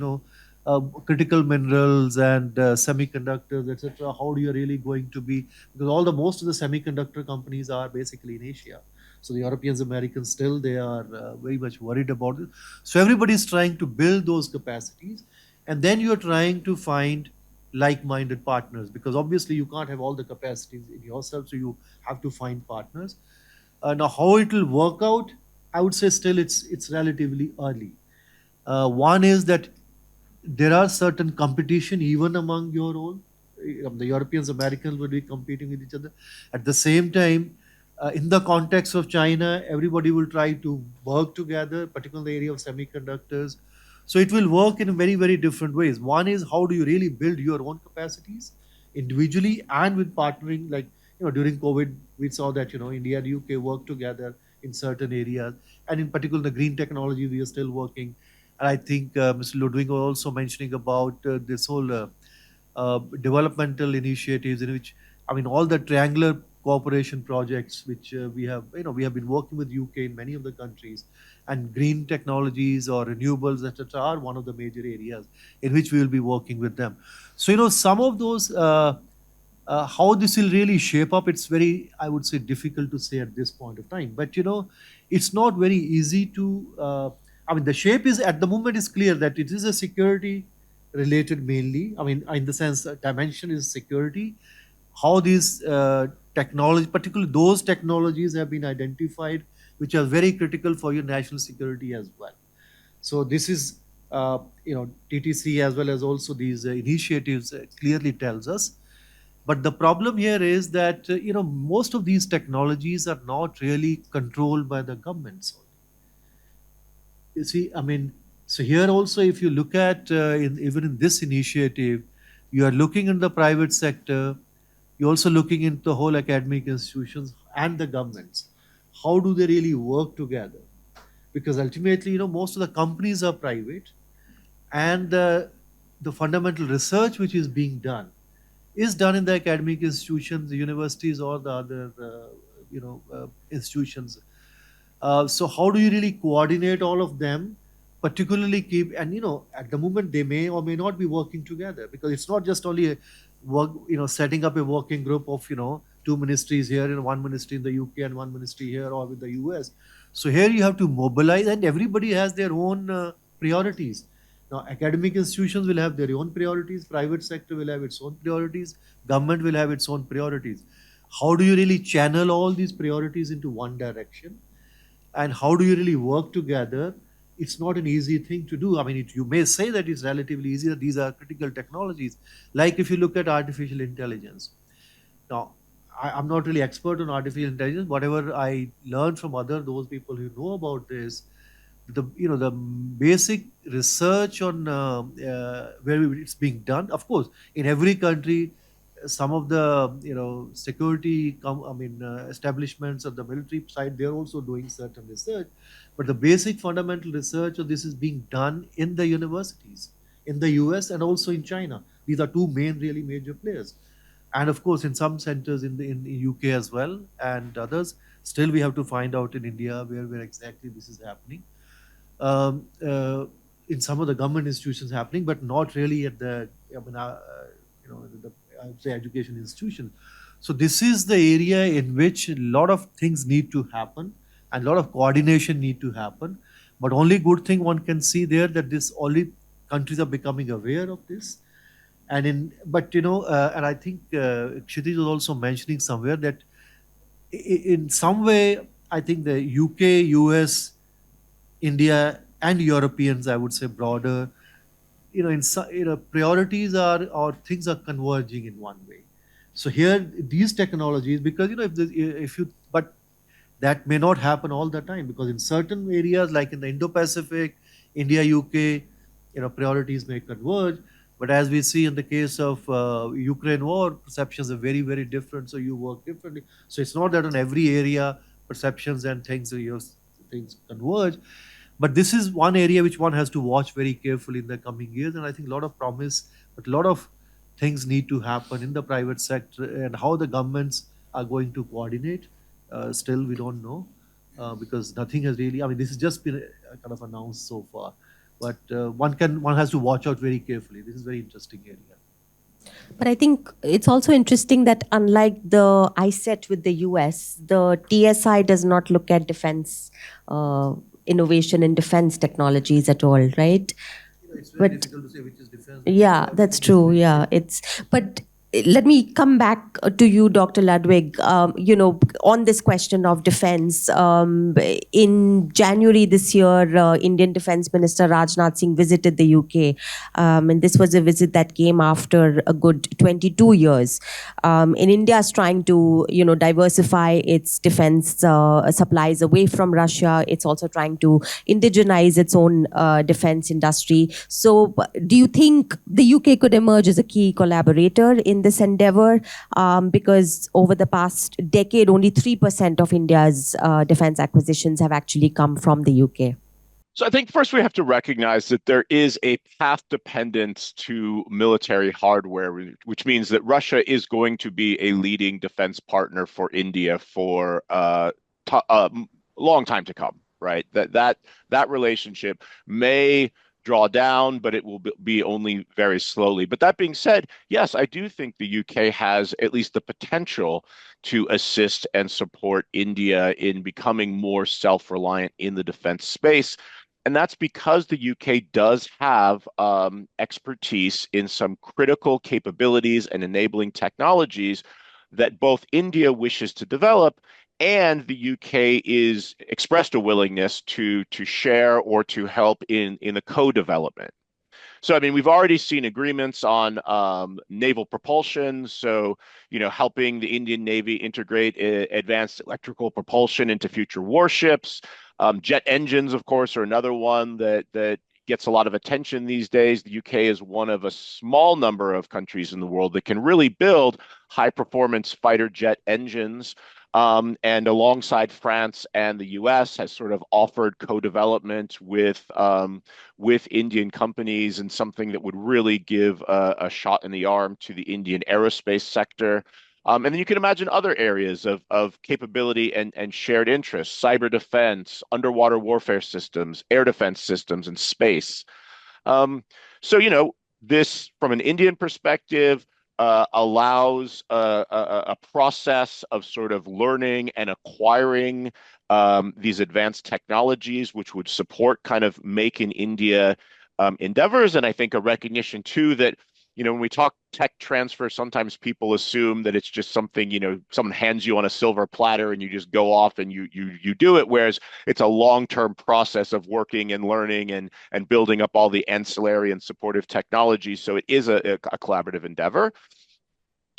critical minerals and semiconductors, etc. How do you really going to be? Because most of the semiconductor companies are basically in Asia. So the Europeans, Americans, still they are very much worried about it. So everybody is trying to build those capacities, and then you are trying to find like-minded partners, because obviously you can't have all the capacities in yourself, so you have to find partners. Now, how it will work out, I would say still it's relatively early. One is that there are certain competition even among your own. The Europeans, Americans will be competing with each other. At the same time, in the context of China, everybody will try to work together, particularly in the area of semiconductors. So it will work in very, very different ways. One is how do you really build your own capacities individually and with partnering. Like, during COVID, we saw that, India and UK work together in certain areas. And in particular, the green technology, we are still working. And I think Mr. Ludwig was also mentioning about this whole developmental initiatives in which, all the triangular cooperation projects which we have been working with UK in many of the countries, and green technologies or renewables, etc., are one of the major areas in which we will be working with them. So some of those, how this will really shape up, it's very, I would say, difficult to say at this point of time. But it's not very easy to. The shape is at the moment is clear that it is a security related mainly. In the sense, dimension is security. How these technology, particularly those technologies, have been identified, which are very critical for your national security as well. So this is, TTC as well as also these initiatives clearly tells us. But the problem here is that, most of these technologies are not really controlled by the governments. You see, so here also, if you look at even in this initiative, you are looking in the private sector, you're also looking into the whole academic institutions and the governments. How do they really work together? Because ultimately, most of the companies are private, and the fundamental research which is being done is done in the academic institutions, the universities, or the other, institutions. So how do you really coordinate all of them, particularly keep, and at the moment they may or may not be working together, because it's not just only a work, setting up a working group of, 2 ministries here and 1 ministry in the UK and 1 ministry here or with the US. So here you have to mobilize, and everybody has their own priorities. Now, academic institutions will have their own priorities, private sector will have its own priorities, government will have its own priorities. How do you really channel all these priorities into one direction? And how do you really work together? It's not an easy thing to do. I mean, you may say that it's relatively easy, that these are critical technologies. Like if you look at artificial intelligence. Now, I'm not really expert on artificial intelligence. Whatever I learned from those people who know about this, the basic research on where it's being done. Of course, in every country, some of the security establishments of the military side, they're also doing certain research, but the basic fundamental research of this is being done in the universities in the US and also in China. These are two really major players, and of course in some centers in the UK as well and others. Still, we have to find out in India where exactly this is happening. um, uh, in some of the government institutions happening, but not really at the, I would say, education institutions. So this is the area in which a lot of things need to happen and a lot of coordination need to happen. But only good thing one can see there that this only countries are becoming aware of this. And I think Kshitij was also mentioning somewhere that in some way, I think the UK, US, India and Europeans, I would say broader, priorities are or things are converging in one way. So here, these technologies, because if you, but that may not happen all the time, because in certain areas like in the Indo-Pacific, India, UK, priorities may converge. But as we see in the case of Ukraine war, perceptions are very different. So you work differently. So it's not that in every area perceptions and things converge. But this is one area which one has to watch very carefully in the coming years. And I think a lot of promise, but a lot of things need to happen in the private sector, and how the governments are going to coordinate. Still, we don't know, because nothing has really. I mean, this has just been kind of announced so far, but one has to watch out very carefully. This is a very interesting area. But I think it's also interesting that unlike the ISET with the US, the TSI does not look at defense innovation in defense technologies at all, right? It's very difficult to say which is defense. Yeah, that's true. Yeah, but let me come back to you, Dr. Ludwig, on this question of defense. In January this year, Indian Defense Minister Rajnath Singh visited the UK. And this was a visit that came after a good 22 years. And India is trying to, diversify its defense supplies away from Russia. It's also trying to indigenize its own defense industry. So do you think the UK could emerge as a key collaborator in this endeavor, because over the past decade, only 3% of India's defense acquisitions have actually come from the UK? So I think first we have to recognize that there is a path dependence to military hardware, which means that Russia is going to be a leading defense partner for India for a long time to come, right? That relationship may draw down, but it will be only very slowly. But that being said, yes, I do think the UK has at least the potential to assist and support India in becoming more self-reliant in the defense space. And that's because the UK does have expertise in some critical capabilities and enabling technologies that both India wishes to develop, and the UK is expressed a willingness to share or to help in the co-development. So, I mean, we've already seen agreements on naval propulsion. So, helping the Indian Navy integrate advanced electrical propulsion into future warships. Jet engines, of course, are another one that gets a lot of attention these days. The UK is one of a small number of countries in the world that can really build high-performance fighter jet engines. And alongside France and the US has sort of offered co-development with Indian companies, and something that would really give a shot in the arm to the Indian aerospace sector. And then you can imagine other areas of capability and shared interests: cyber defense, underwater warfare systems, air defense systems, and space. So, this, from an Indian perspective, allows a process of sort of learning and acquiring these advanced technologies, which would support kind of Make in India endeavors. And I think a recognition too that, when we talk tech transfer, sometimes people assume that it's just something, someone hands you on a silver platter and you just go off and you do it. Whereas it's a long-term process of working and learning and building up all the ancillary and supportive technologies. So it is a collaborative endeavor.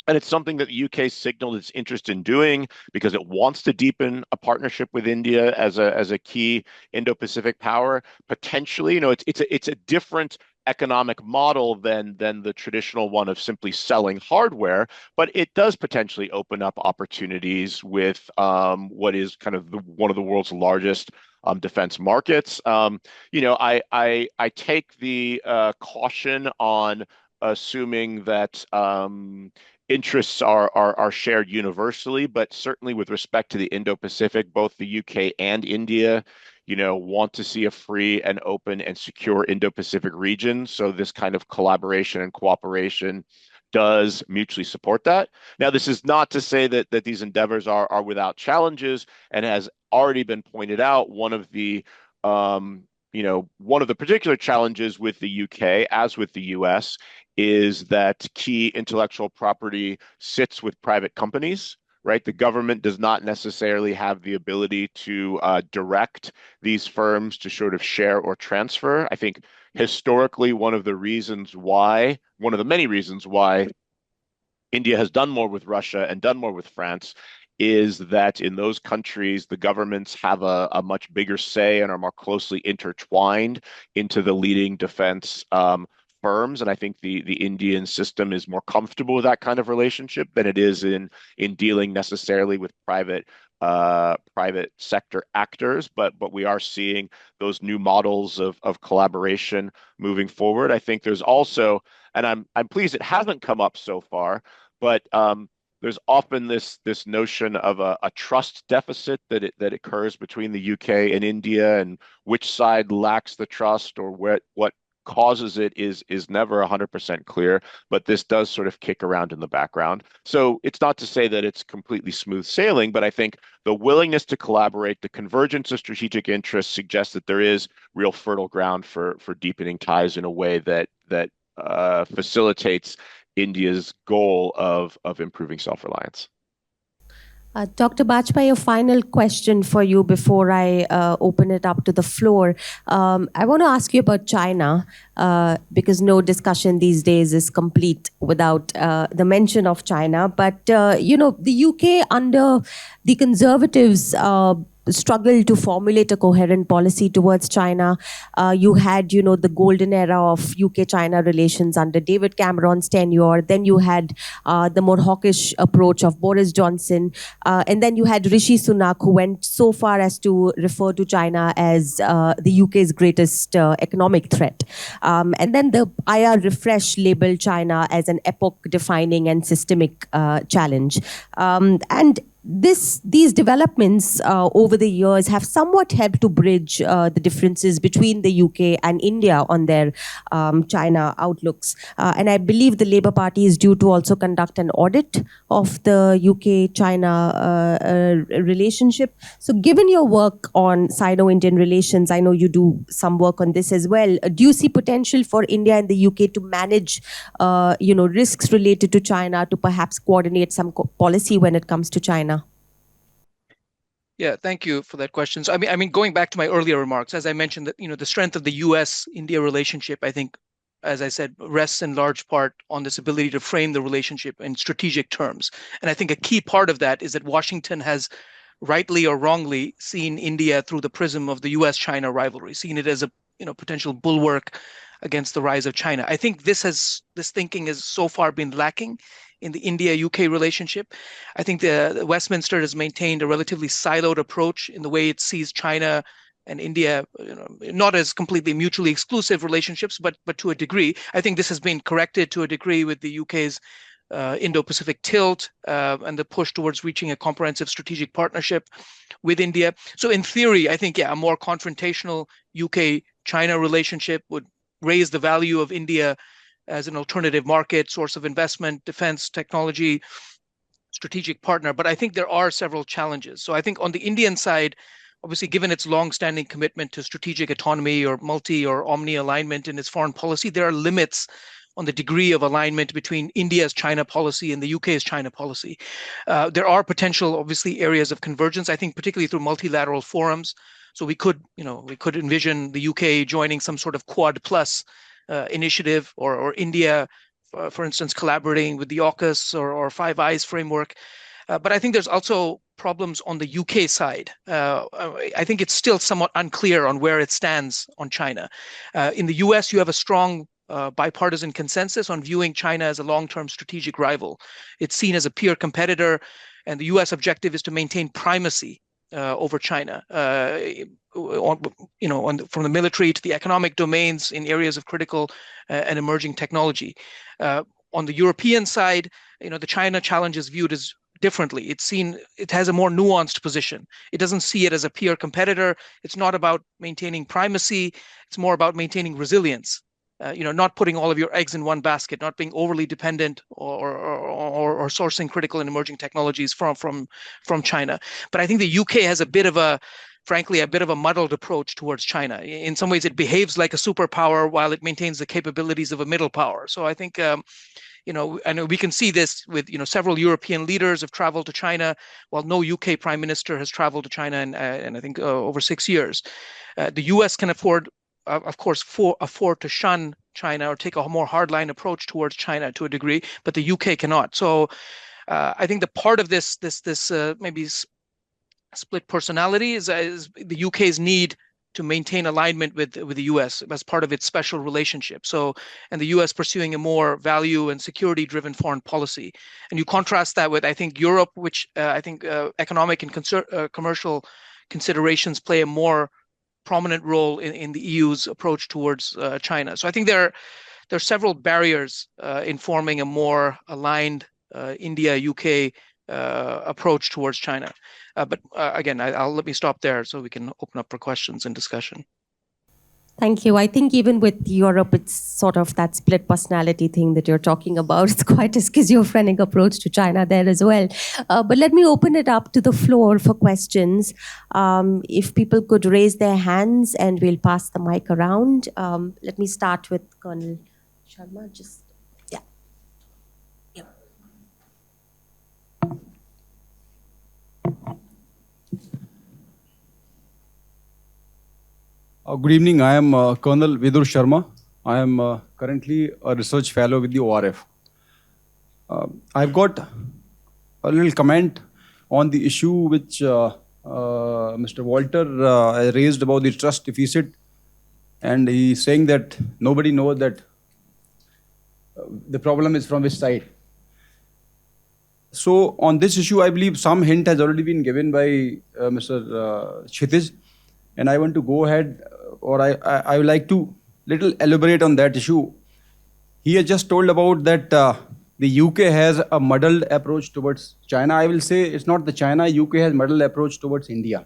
And it's something that the UK signaled its interest in doing because it wants to deepen a partnership with India as a key Indo-Pacific power. Potentially, it's a different economic model than the traditional one of simply selling hardware, but it does potentially open up opportunities with what is kind of one of the world's largest defense markets. I take the caution on assuming that interests are shared universally, but certainly with respect to the Indo-Pacific, both the UK and India, want to see a free and open and secure Indo-Pacific region. So this kind of collaboration and cooperation does mutually support that. Now, this is not to say that these endeavors are without challenges, and has already been pointed out, one of the particular challenges with the UK, as with the US, is that key intellectual property sits with private companies, right? The government does not necessarily have the ability to direct these firms to sort of share or transfer. I think historically, one of the many reasons why India has done more with Russia and done more with France is that in those countries, the governments have a much bigger say and are more closely intertwined into the leading defense firms. And I think the Indian system is more comfortable with that kind of relationship than it is in dealing necessarily with private sector actors. But we are seeing those new models of collaboration moving forward. I think there's also, and I'm pleased it hasn't come up so far, but there's often this notion of a trust deficit that occurs between the UK and India, and which side lacks the trust or what causes it is never 100% clear, but this does sort of kick around in the background. So it's not to say that it's completely smooth sailing, but I think the willingness to collaborate, the convergence of strategic interests suggests that there is real fertile ground for deepening ties in a way that facilitates India's goal of improving self-reliance. Dr. Bajpai, a final question for you before I open it up to the floor. I want to ask you about China, because no discussion these days is complete without the mention of China. But, the UK under the Conservatives struggled to formulate a coherent policy towards China. You had, the golden era of UK-China relations under David Cameron's tenure. Then you had the more hawkish approach of Boris Johnson. And then you had Rishi Sunak, who went so far as to refer to China as the UK's greatest economic threat. And then the IR refresh labeled China as an epoch-defining and systemic challenge. And these developments over the years have somewhat helped to bridge the differences between the UK and India on their China outlooks. And I believe the Labour Party is due to also conduct an audit of the UK-China relationship. So given your work on Sino-Indian relations, I know you do some work on this as well. Do you see potential for India and the UK to manage risks related to China, to perhaps coordinate some policy when it comes to China? Yeah, thank you for that question. So, I mean, going back to my earlier remarks, as I mentioned, that the strength of the U.S.-India relationship, I think, as I said, rests in large part on this ability to frame the relationship in strategic terms. And I think a key part of that is that Washington has, rightly or wrongly, seen India through the prism of the U.S.-China rivalry, seen it as a potential bulwark against the rise of China. I think this thinking has so far been lacking in the India-UK relationship. I think the Westminster has maintained a relatively siloed approach in the way it sees China and India, not as completely mutually exclusive relationships, but to a degree. I think this has been corrected to a degree with the UK's Indo-Pacific tilt and the push towards reaching a comprehensive strategic partnership with India. So in theory, I think, a more confrontational UK-China relationship would raise the value of India as an alternative market, source of investment, defense, technology, strategic partner. But I think there are several challenges. So I think on the Indian side, obviously, given its long-standing commitment to strategic autonomy or multi or omni-alignment in its foreign policy, there are limits on the degree of alignment between India's China policy and the UK's China policy. There are potential, obviously, areas of convergence, I think, particularly through multilateral forums. So we could envision the UK joining some sort of Quad Plus initiative, or India, for instance, collaborating with the AUKUS or Five Eyes framework. But I think there's also problems on the UK side. I think it's still somewhat unclear on where it stands on China. In the US, you have a strong bipartisan consensus on viewing China as a long-term strategic rival. It's seen as a peer competitor, and the US objective is to maintain primacy over China, from the military to the economic domains in areas of critical and emerging technology. On the European side, the China challenge is viewed as differently. It has a more nuanced position. It doesn't see it as a peer competitor. It's not about maintaining primacy. It's more about maintaining resilience. Not putting all of your eggs in one basket, not being overly dependent or sourcing critical and emerging technologies from China. But I think the UK has frankly, a bit of a muddled approach towards China. In some ways, it behaves like a superpower while it maintains the capabilities of a middle power. So I think, I know we can see this with, several European leaders have traveled to China, while no UK Prime Minister has traveled to China in I think over 6 years. The US can afford to shun China or take a more hardline approach towards China to a degree, but the UK cannot. So I think the part of this maybe split personality is the UK's need to maintain alignment with the US as part of its special relationship. So, and the US pursuing a more value and security-driven foreign policy. And you contrast that with, I think, Europe, which I think economic and commercial considerations play a more prominent role in the EU's approach towards China. So I think there are several barriers in forming a more aligned India-UK approach towards China. But again, let me stop there so we can open up for questions and discussion. Thank you. I think even with Europe, it's sort of that split personality thing that you're talking about. It's quite a schizophrenic approach to China there as well. But let me open it up to the floor for questions. If people could raise their hands and we'll pass the mic around. Let me start with Colonel Sharma. Good evening. I am Colonel Vidur Sharma. I am currently a research fellow with the ORF. I've got a little comment on the issue which Mr. Walter raised about the trust deficit, and he's saying that nobody knows that the problem is from which side. So on this issue, I believe some hint has already been given by Mr. Kshitij, and I want to go ahead, or I would like to little elaborate on that issue. He has just told about that the UK has a muddled approach towards China. I will say it's not the China. UK has muddled approach towards India,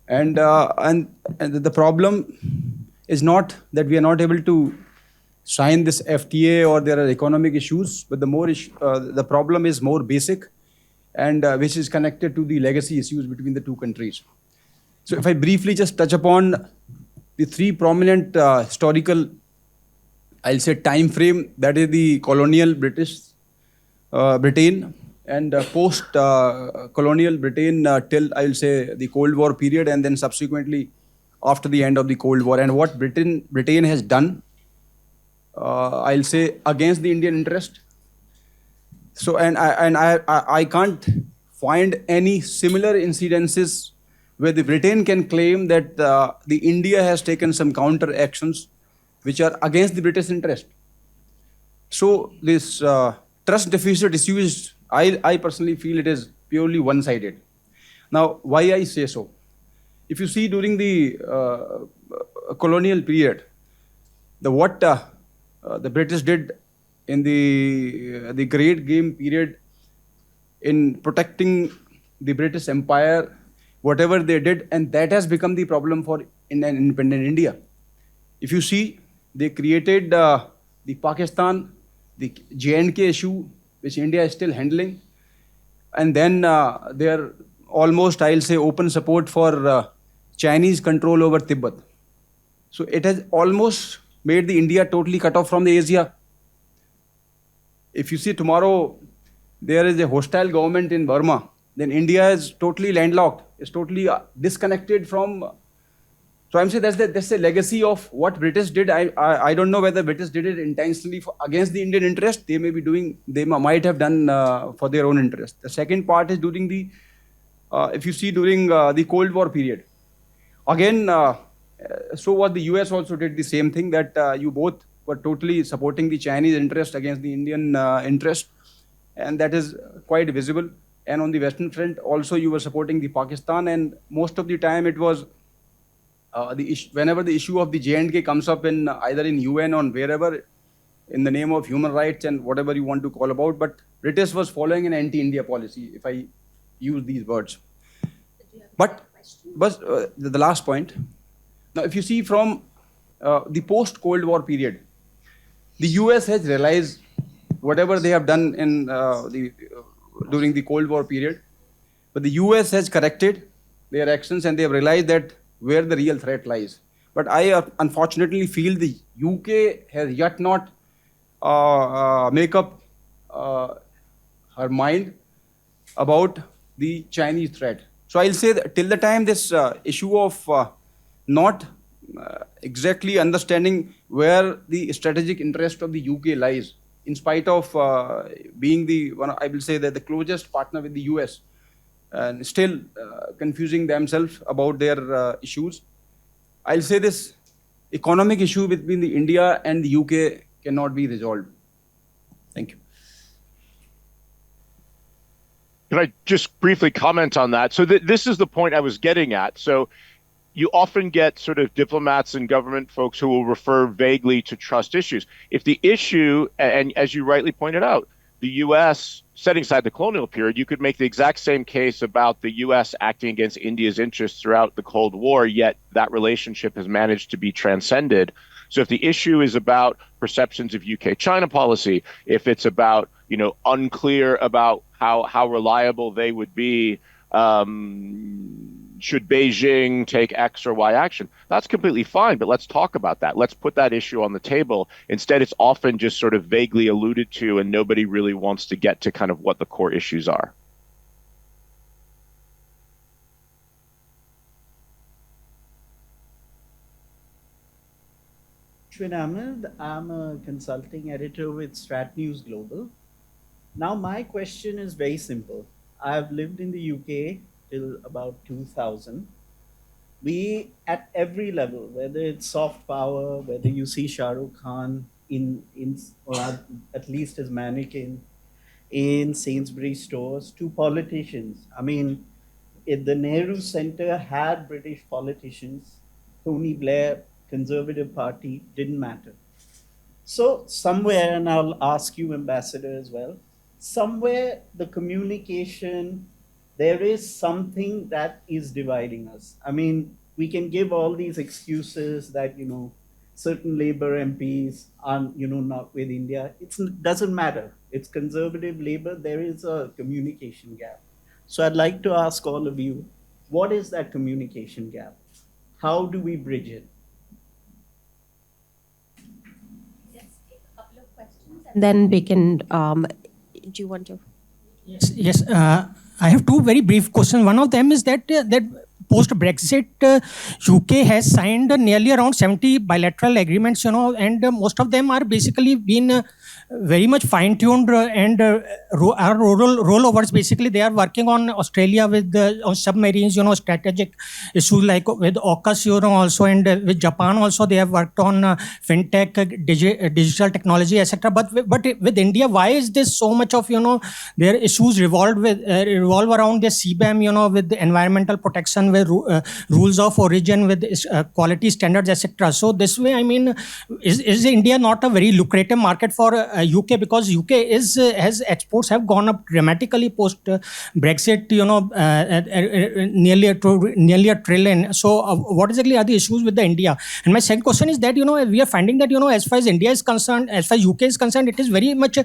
and the problem is not that we are not able to sign this FTA or there are economic issues, but the problem is more basic, and which is connected to the legacy issues between the two countries. So if I briefly just touch upon the three prominent historical, I'll say, time frame, that is the colonial Britain and post-colonial Britain till, I'll say, the Cold War period, and then subsequently after the end of the Cold War, and what Britain has done, I'll say, against the Indian interest. So, and I can't find any similar incidences where the Britain can claim that the India has taken some counter actions which are against the British interest. So this trust deficit issue is, I personally feel it is purely one-sided. Now, why I say so? If you see during the colonial period, what the British did in the Great Game period in protecting the British Empire, whatever they did, and that has become the problem for an independent India. If you see, they created the Pakistan, the J&K issue, which India is still handling, and then their almost, I'll say, open support for Chinese control over Tibet. So it has almost made the India totally cut off from the Asia. If you see tomorrow, there is a hostile government in Burma, then India is totally landlocked, is totally disconnected from. So I'm saying that's the legacy of what British did. I don't know whether British did it intentionally against the Indian interest. They might have done for their own interest. The second part is during the, if you see during the Cold War period. Again, so what the US also did the same thing, that you both were totally supporting the Chinese interest against the Indian interest. And that is quite visible. And on the Western front, also you were supporting the Pakistan. And most of the time it was, whenever the issue of the J&K comes up in either in UN or wherever, in the name of human rights and whatever you want to call about, but British was following an anti-India policy, if I use these words. But the last point, now if you see from the post-Cold War period, the US has realized whatever they have done in during the Cold War period, but the US has corrected their actions and they have realized that where the real threat lies. But I unfortunately feel the UK has yet not make up her mind about the Chinese threat. So I'll say that till the time this issue of not exactly understanding where the strategic interest of the UK lies, in spite of being the one, I will say that the closest partner with the US, and still confusing themselves about their issues. I'll say this economic issue between the India and the UK cannot be resolved. Thank you. Can I just briefly comment on that? So this is the point I was getting at. So you often get sort of diplomats and government folks who will refer vaguely to trust issues. If the issue, and as you rightly pointed out, the U.S., setting aside the colonial period, you could make the exact same case about the U.S. acting against India's interests throughout the Cold War, yet that relationship has managed to be transcended. So if the issue is about perceptions of UK-China policy, if it's about, unclear about how reliable they would be, should Beijing take X or Y action? That's completely fine, but let's talk about that. Let's put that issue on the table. Instead, it's often just sort of vaguely alluded to, and nobody really wants to get to kind of what the core issues are. Ashwin Ahmed, I'm a consulting editor with Strat News Global. Now, my question is very simple. I've lived in the UK till about 2000. We, at every level, whether it's soft power, whether you see Shah Rukh Khan or at least his mannequin in Sainsbury's stores, to politicians. I mean, the Nehru Center had British politicians. Tony Blair, Conservative Party, didn't matter. So somewhere, and I'll ask you, Ambassador, as well, somewhere the communication, there is something that is dividing us. I mean, we can give all these excuses that, certain Labour MPs are, not with India. It doesn't matter. It's Conservative Labour. There is a communication gap. So I'd like to ask all of you, what is that communication gap? How do we bridge it? Let's take a couple of questions and then we can, do you want to? Yes. I have two very brief questions. One of them is that post-Brexit, UK has signed nearly around 70 bilateral agreements, and most of them are basically been very much fine-tuned and are rollovers. Basically, they are working on Australia with on submarines, strategic issues like with AUKUS, also, and with Japan also they have worked on fintech, digital technology, etc. But with India, why is this so much of their issues revolve around the CBAM, with the environmental protection, with rules of origin, with quality standards, etc. So this way, I mean, is India not a very lucrative market for UK, because UK has exports have gone up dramatically post Brexit, nearly a trillion. So what exactly are the issues with the India? And my second question is that, we are finding that, as far as India is concerned, as far as UK is concerned, it is very much,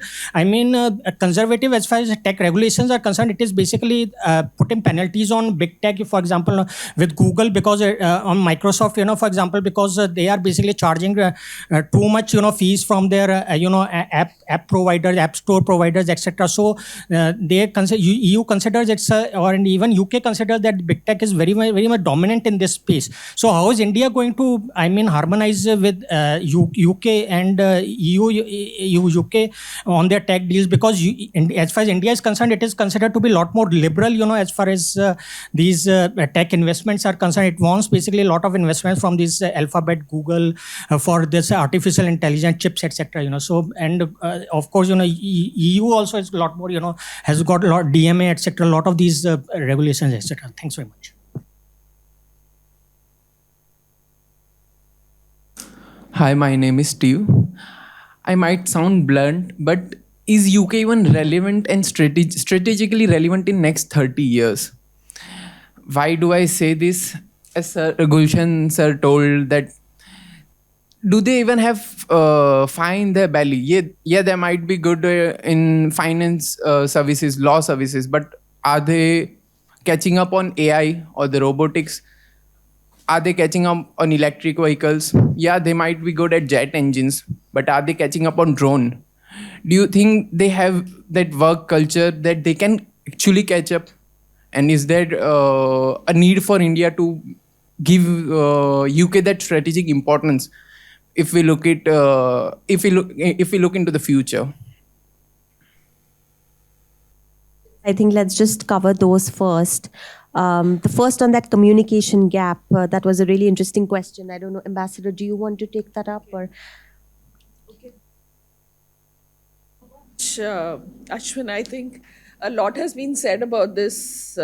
conservative as far as tech regulations are concerned. It is basically putting penalties on big tech, for example, with Google, because on Microsoft, for example, because they are basically charging too much, fees from their, app providers, app store providers, etc. So they consider, EU considers it's, or even UK considers that big tech is very much dominant in this space. So how is India going to, harmonize with UK and EU, UK on their tech deals? Because as far as India is concerned, it is considered to be a lot more liberal, as far as these tech investments are concerned. It wants basically a lot of investments from these Alphabet, Google, for this artificial intelligence chips, etc. So, and of course, EU also is a lot more, has got a lot DMA, etc. A lot of these regulations, etc. Thanks very much. Hi, my name is Steve. I might sound blunt, but is UK even relevant and strategically relevant in next 30 years? Why do I say this? As Gulshan sir told, that do they even have find their belly? Yeah, they might be good in finance services, law services, but are they catching up on AI or the robotics? Are they catching up on electric vehicles? Yeah, they might be good at jet engines, but are they catching up on drone? Do you think they have that work culture that they can actually catch up? And is there a need for India to give UK that strategic importance if we look at if we look into the future? I think let's just cover those first. The first on that communication gap, that was a really interesting question. I don't know, Ambassador, do you want to take that up? Or Ashwin, I think a lot has been said about this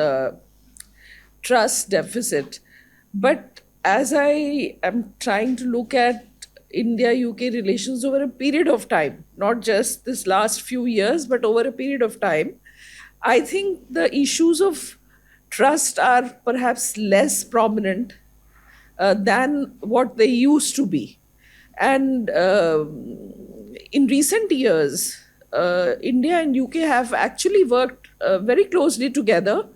trust deficit. But as I am trying to look at India-UK relations over a period of time, not just this last few years, but over a period of time, I think the issues of trust are perhaps less prominent than what they used to be. And in recent years, India and UK have actually worked very closely together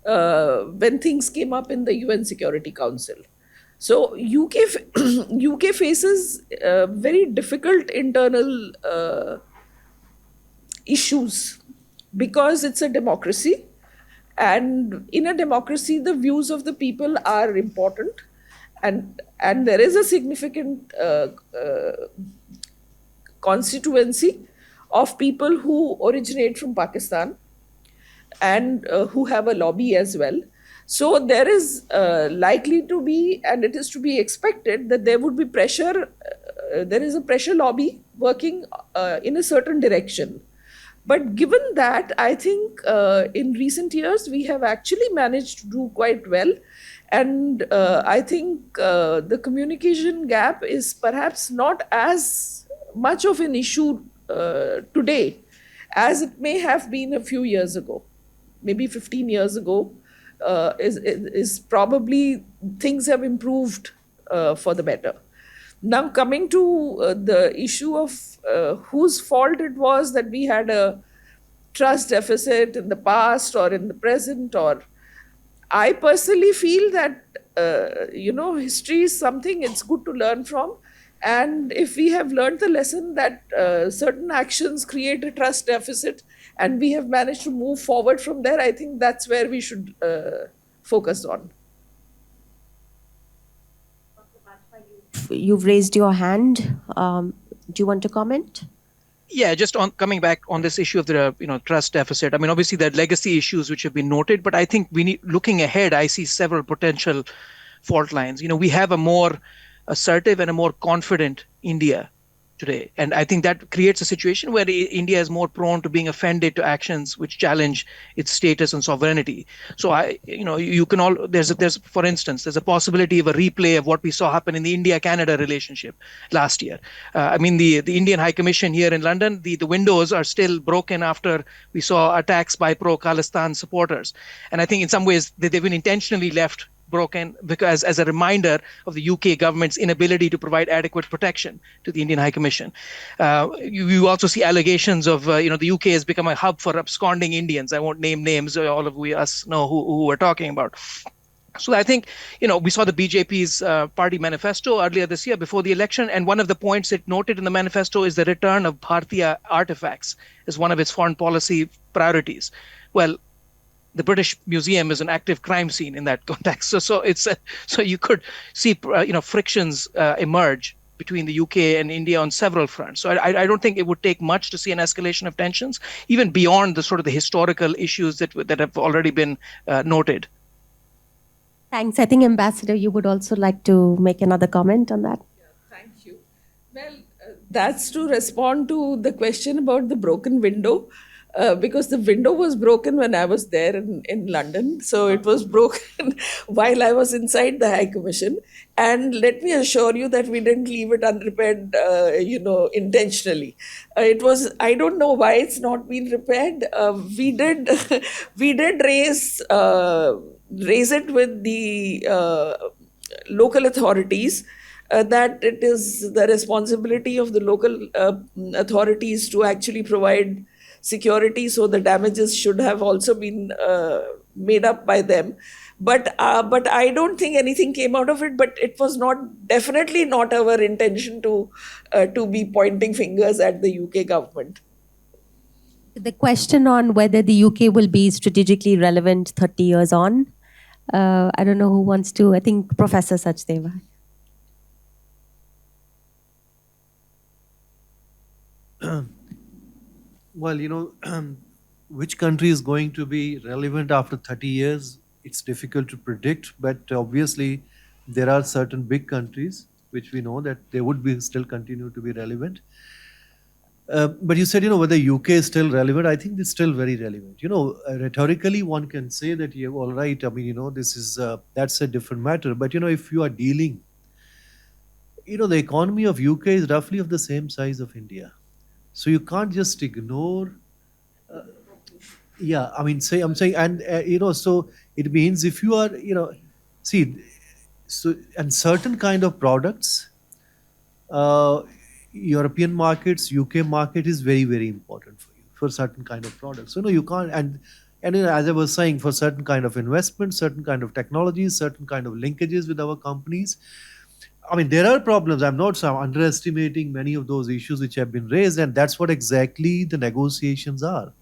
when things came up in the UN Security Council. So UK faces very difficult internal issues because it's a democracy. And in a democracy, the views of the people are important. And there is a significant constituency of people who originate from Pakistan and who have a lobby as well. So there is likely to be, and it is to be expected, that there would be pressure, there is a pressure lobby working in a certain direction. But given that, I think in recent years, we have actually managed to do quite well. And I think the communication gap is perhaps not as much of an issue today as it may have been a few years ago. Maybe 15 years ago, is probably things have improved for the better. Now, coming to the issue of whose fault it was that we had a trust deficit in the past or in the present, or I personally feel that, history is something it's good to learn from. And if we have learned the lesson that certain actions create a trust deficit and we have managed to move forward from there, I think that's where we should focus on. you've raised your hand. Do you want to comment? Yeah, just on coming back on this issue of the trust deficit. I mean, obviously there are legacy issues which have been noted, but I think looking ahead, I see several potential fault lines. We have a more assertive and a more confident India today. And I think that creates a situation where India is more prone to being offended to actions which challenge its status and sovereignty. So you can all there's for instance, there's a possibility of a replay of what we saw happen in the India-Canada relationship last year. I mean, the Indian High Commission here in London, the windows are still broken after we saw attacks by pro-Khalistan supporters. And I think in some ways they've been intentionally left broken because as a reminder of the UK government's inability to provide adequate protection to the Indian High Commission. You also see allegations of, the UK has become a hub for absconding Indians. I won't name names, all of us know who we're talking about. So I think, we saw the BJP's party manifesto earlier this year before the election. And one of the points it noted in the manifesto is the return of Bharatiya artifacts as one of its foreign policy priorities. Well, the British Museum is an active crime scene in that context. So you could see, frictions emerge between the UK and India on several fronts. So I don't think it would take much to see an escalation of tensions, even beyond the sort of the historical issues that have already been noted. Thanks. I think, Ambassador, you would also like to make another comment on that. Thank you. Well, that's to respond to the question about the broken window. Because the window was broken when I was there in London. So it was broken while I was inside the High Commission. And let me assure you that we didn't leave it unrepaired, intentionally. I don't know why it's not been repaired. We did raise it with the local authorities. That it is the responsibility of the local authorities to actually provide security, so the damages should have also been made up by them. But I don't think anything came out of it. But it was definitely not our intention to be pointing fingers at the UK government. The question on whether the UK will be strategically relevant 30 years on, I don't know who wants to. I think Professor Sachdeva. Well, which country is going to be relevant after 30 years? It's difficult to predict, but obviously there are certain big countries which we know that they would be still continue to be relevant. But you said, whether UK is still relevant. I think it's still very relevant. Rhetorically, one can say that, yeah, all right. I mean, this is that's a different matter. But if you are dealing, the economy of UK is roughly of the same size of India. So you can't just ignore. I'm saying, and so it means if you are, and certain kind of products, European markets, UK market is very, very important for you for certain kind of products. So you can't, and as I was saying, for certain kind of investment, certain kind of technologies, certain kind of linkages with our companies. I mean, there are problems. I'm not underestimating many of those issues which have been raised, and that's what exactly the negotiations are.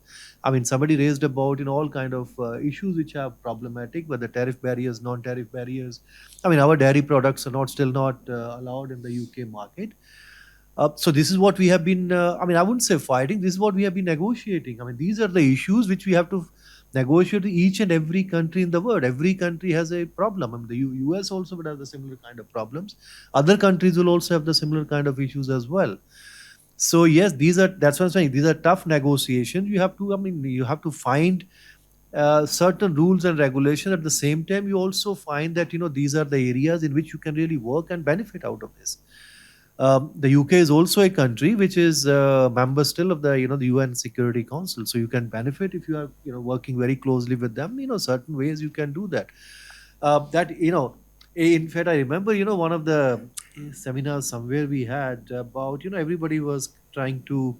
I mean, somebody raised about all kind of issues which are problematic, whether tariff barriers, non-tariff barriers. I mean, our dairy products are still not allowed in the UK market. So this is what we have been, I wouldn't say fighting, this is what we have been negotiating. I mean, these are the issues which we have to negotiate with each and every country in the world. Every country has a problem. I mean, the US also would have the similar kind of problems. Other countries will also have the similar kind of issues as well. So yes, that's what I'm saying. These are tough negotiations. You have to find certain rules and regulations. At the same time, you also find that, these are the areas in which you can really work and benefit out of this. The UK is also a country which is a member still of the the UN Security Council, so you can benefit if you are working very closely with them. Certain ways you can do that. In fact, I remember one of the seminars somewhere we had about everybody was trying to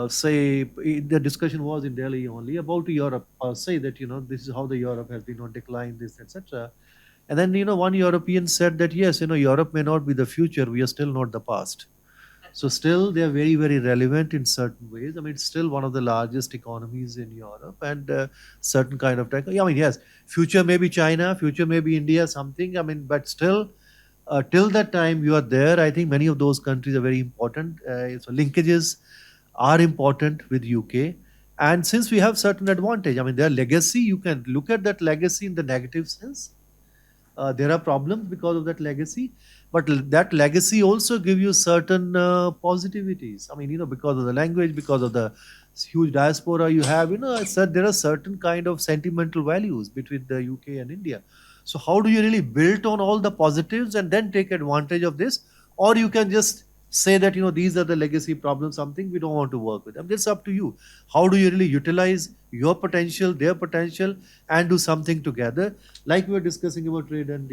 say the discussion was in Delhi only about Europe, or say that this is how the Europe has been on decline, this etc. And then, one European said that, yes, Europe may not be the future. We are still not the past. So still, they are very, very relevant in certain ways. I mean, it's still one of the largest economies in Europe and certain kind of tech. I mean, yes, future may be China, future may be India, something. I mean, but still, till that time you are there, I think many of those countries are very important. So linkages are important with UK. And since we have certain advantage, I mean, their legacy, you can look at that legacy in the negative sense. There are problems because of that legacy, but that legacy also gives you certain positivities. I mean, because of the language, because of the huge diaspora you have, there are certain kind of sentimental values between the UK and India. So how do you really build on all the positives and then take advantage of this? Or you can just say that, these are the legacy problems, something we don't want to work with. I mean, it's up to you. How do you really utilize your potential, their potential, and do something together? Like we were discussing about trade and,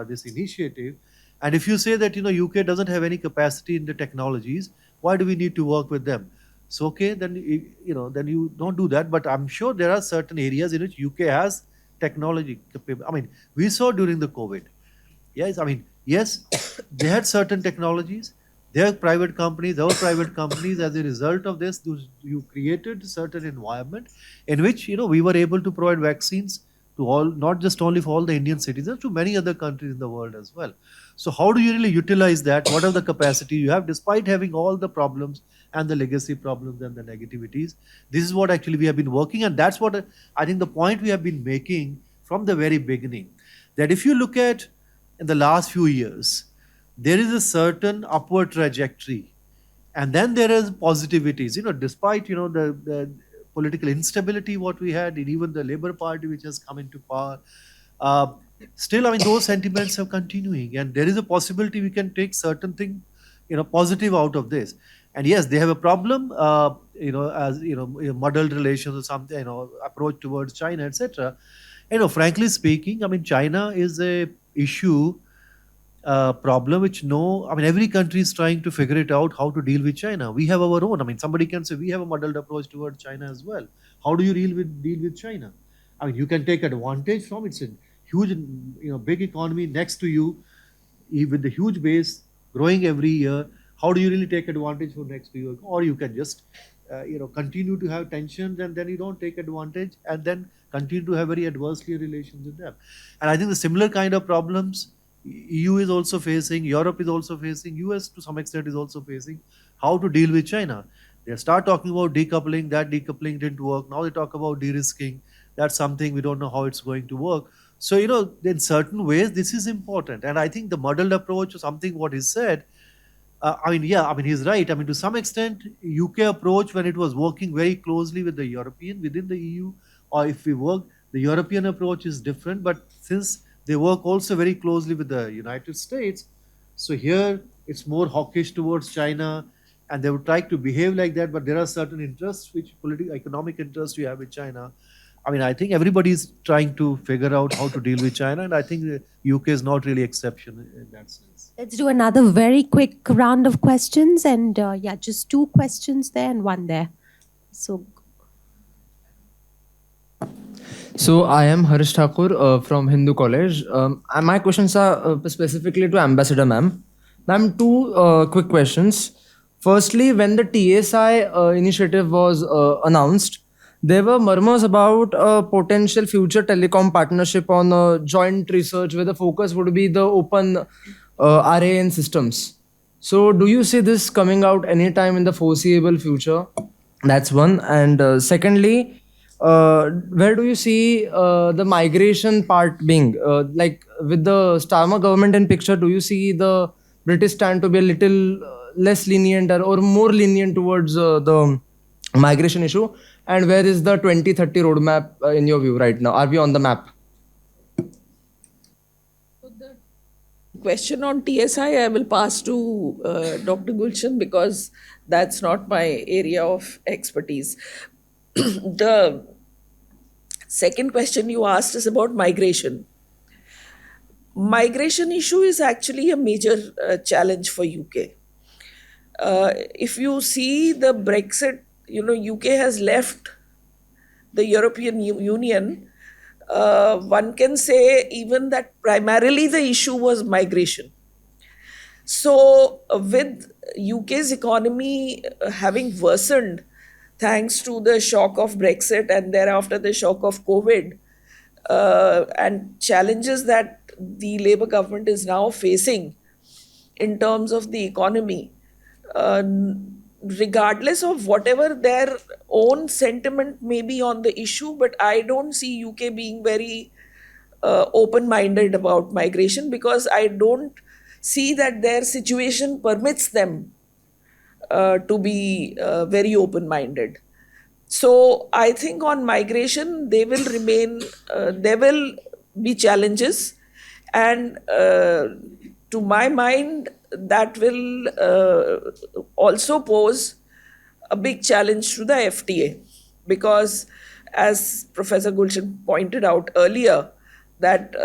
this initiative. And if you say that, UK doesn't have any capacity in the technologies, why do we need to work with them? So, okay, then, then you don't do that. But I'm sure there are certain areas in which UK has technology. I mean, we saw during the COVID. Yes, they had certain technologies. Their private companies, our private companies, as a result of this, you created a certain environment in which, we were able to provide vaccines to all, not just only for all the Indian citizens, to many other countries in the world as well. So how do you really utilize that? What are the capacity you have, despite having all the problems and the legacy problems and the negativities? This is what actually we have been working, and that's what I think the point we have been making from the very beginning, that if you look at in the last few years, there is a certain upward trajectory, and then there is positivities, despite, the political instability what we had, and even the Labour Party which has come into power, still, I mean, those sentiments are continuing, and there is a possibility we can take certain thing, positive out of this. And yes, they have a problem, as, muddled relations or something, approach towards China, etc. Frankly speaking, I mean, China is a issue, problem which every country is trying to figure it out how to deal with China. We have our own. I mean, somebody can say we have a muddled approach towards China as well. How do you deal with China? I mean, you can take advantage from it's a huge, big economy next to you, with the huge base growing every year. How do you really take advantage from next to you? Or you can just, continue to have tensions, and then you don't take advantage, and then continue to have very adversely relations with them. And I think the similar kind of problems EU is also facing, Europe is also facing, US to some extent is also facing, how to deal with China. They start talking about decoupling, that decoupling didn't work. Now they talk about de-risking. That's something we don't know how it's going to work. So, in certain ways, this is important. And I think the muddled approach or something what is said, he's right. I mean, to some extent, UK approach when it was working very closely with the European within the EU, or if we work, the European approach is different. But since they work also very closely with the United States, so here it's more hawkish towards China, and they would try to behave like that. But there are certain interests, which political, economic interests you have with China. I mean, I think everybody is trying to figure out how to deal with China, and I think the UK is not really exception in that sense. Let's do another very quick round of questions, and just 2 questions there and 1 there. So I am Harish Thakur from Hindu College. And my questions are specifically to Ambassador Ma'am. Ma'am, 2 quick questions. Firstly, when the TSI initiative was announced, there were murmurs about a potential future telecom partnership on joint research where the focus would be the open RAN systems. So do you see this coming out anytime in the foreseeable future? That's one. And secondly, where do you see the migration part being? Like with the Starmer government in picture, do you see the British stand to be a little less lenient or more lenient towards the migration issue? And where is the 2030 roadmap in your view right now? Are we on the map? The question on TSI, I will pass to Dr. Gulshan, because that's not my area of expertise. The second question you asked is about migration. Migration issue is actually a major challenge for UK. If you see the Brexit, UK has left the European Union. One can say even that primarily the issue was migration. So with UK's economy having worsened thanks to the shock of Brexit and thereafter the shock of COVID, and challenges that the Labour government is now facing in terms of the economy, regardless of whatever their own sentiment may be on the issue, but I don't see UK being very open-minded about migration, because I don't see that their situation permits them to be very open-minded. So I think on migration, they will remain, there will be challenges. And to my mind, that will also pose a big challenge to the FTA, because as Professor Gulshan pointed out earlier, that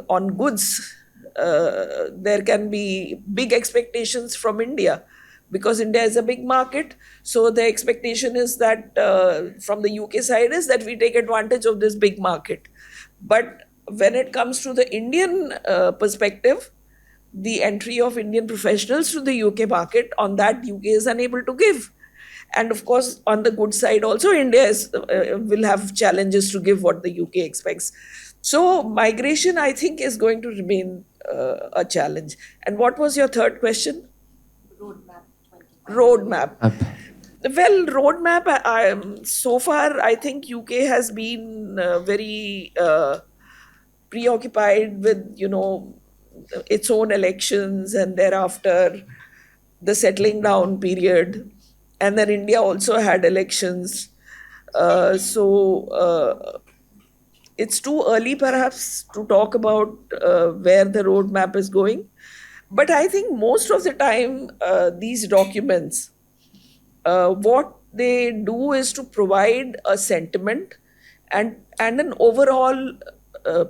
on goods there can be big expectations from India, because India is a big market. So the expectation is that from the UK side is that we take advantage of this big market. But when it comes to the Indian perspective, the entry of Indian professionals to the UK market, on that UK is unable to give. And of course, on the good side also, India will have challenges to give what the UK expects. So migration, I think, is going to remain a challenge. And what was your third question? Roadmap. Well, roadmap, so far, I think UK has been very preoccupied with, its own elections, and thereafter the settling down period. And then India also had elections. So it's too early perhaps to talk about where the roadmap is going. But I think most of the time, these documents, what they do is to provide a sentiment and an overall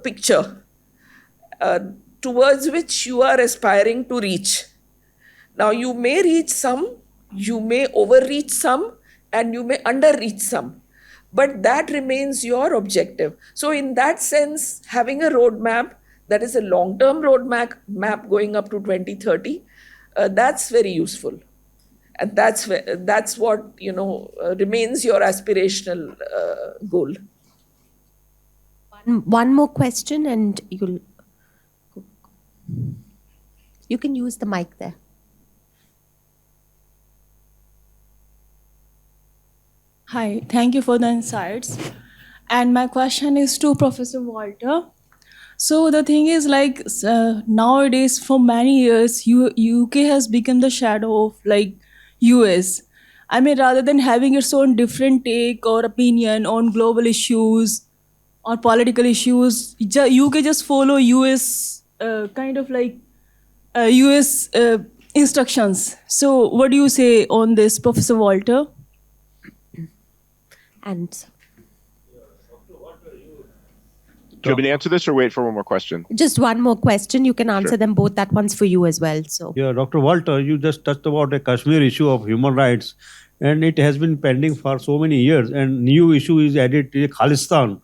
picture towards which you are aspiring to reach. Now, you may reach some, you may overreach some, and you may underreach some. But that remains your objective. So in that sense, having a roadmap that is a long-term roadmap going up to 2030, that's very useful. And that's what remains your aspirational goal. One more question, and you can use the mic there. Hi, thank you for the insights. And my question is to Professor Walter. So the thing is, nowadays, for many years, UK has become the shadow of US. I mean, rather than having its own different take or opinion on global issues or political issues, UK just follow US US instructions. So what do you say on this, Professor Walter? And Do you want me to answer this or wait for one more question? just one more question. You can answer them both. That one's for you as well. So Yeah, Dr. Walter, you just touched about the Kashmir issue of human rights, and it has been pending for so many years, and new issue is added to Khalistan.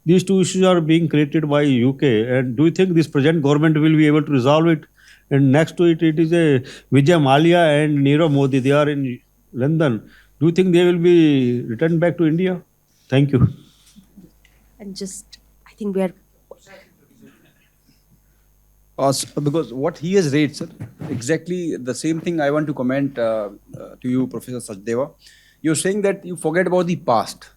These two issues are being created by UK, and do you think this present government will be able to resolve it? And next to it, it is a Vijay Mallya and Nirav Modi. They are in London. Do you think they will be returned back to India? Thank you. and just I think we are Because what he has raised, sir, exactly the same thing I want to comment to you, Professor Sachdeva. You're saying that you forget about the past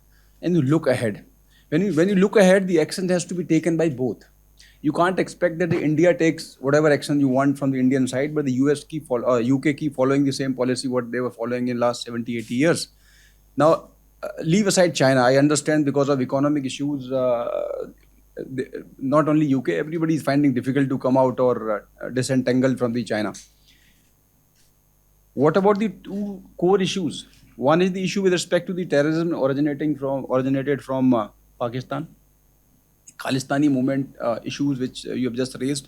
and you look ahead. When you look ahead, the action has to be taken by both. You can't expect that India takes whatever action you want from the Indian side, but the UK keep following the same policy what they were following in last 70, 80 years. Now, leave aside China. I understand because of economic issues, not only UK, everybody is finding difficult to come out or disentangle from the China. What about the two core issues? One is the issue with respect to the terrorism originated from Pakistan, Khalistani movement issues which you have just raised,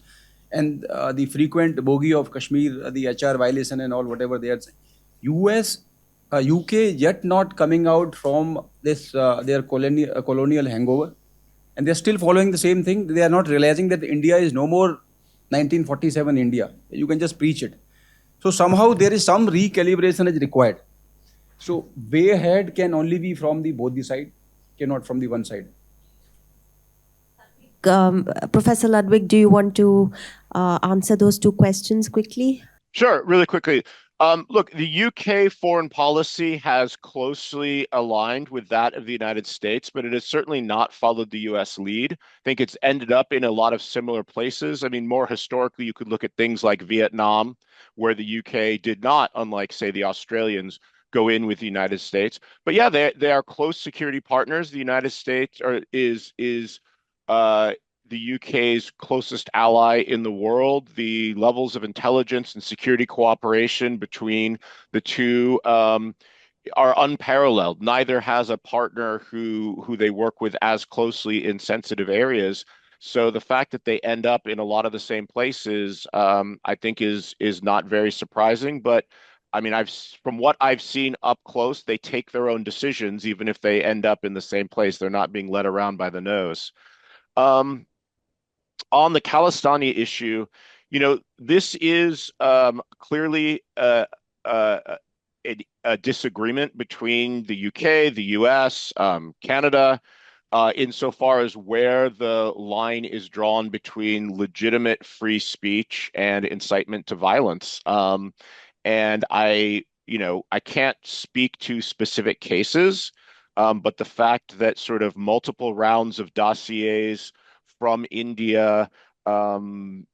and the frequent bogey of Kashmir, the HR violation and all whatever they are saying. UK yet not coming out from this their colonial hangover, and they're still following the same thing. They are not realizing that India is no more 1947 India. You can just preach it. So somehow there is some recalibration is required. So way ahead can only be from both the side, cannot from the one side. Professor Ludwig, do you want to answer those two questions quickly? Sure, really quickly. Look, the UK foreign policy has closely aligned with that of the United States, but it has certainly not followed the US lead. I think it's ended up in a lot of similar places. I mean, more historically, you could look at things like Vietnam, where the UK did not, unlike, say, the Australians, go in with the United States. But yeah, they are close security partners. The United States is the UK's closest ally in the world. The levels of intelligence and security cooperation between the two are unparalleled. Neither has a partner who they work with as closely in sensitive areas. So the fact that they end up in a lot of the same places, I think, is not very surprising. But I mean, from what I've seen up close, they take their own decisions, even if they end up in the same place. They're not being led around by the nose. On the Khalistani issue, this is clearly a disagreement between the UK, the US, Canada, insofar as where the line is drawn between legitimate free speech and incitement to violence. And I can't speak to specific cases, but the fact that sort of multiple rounds of dossiers from India, to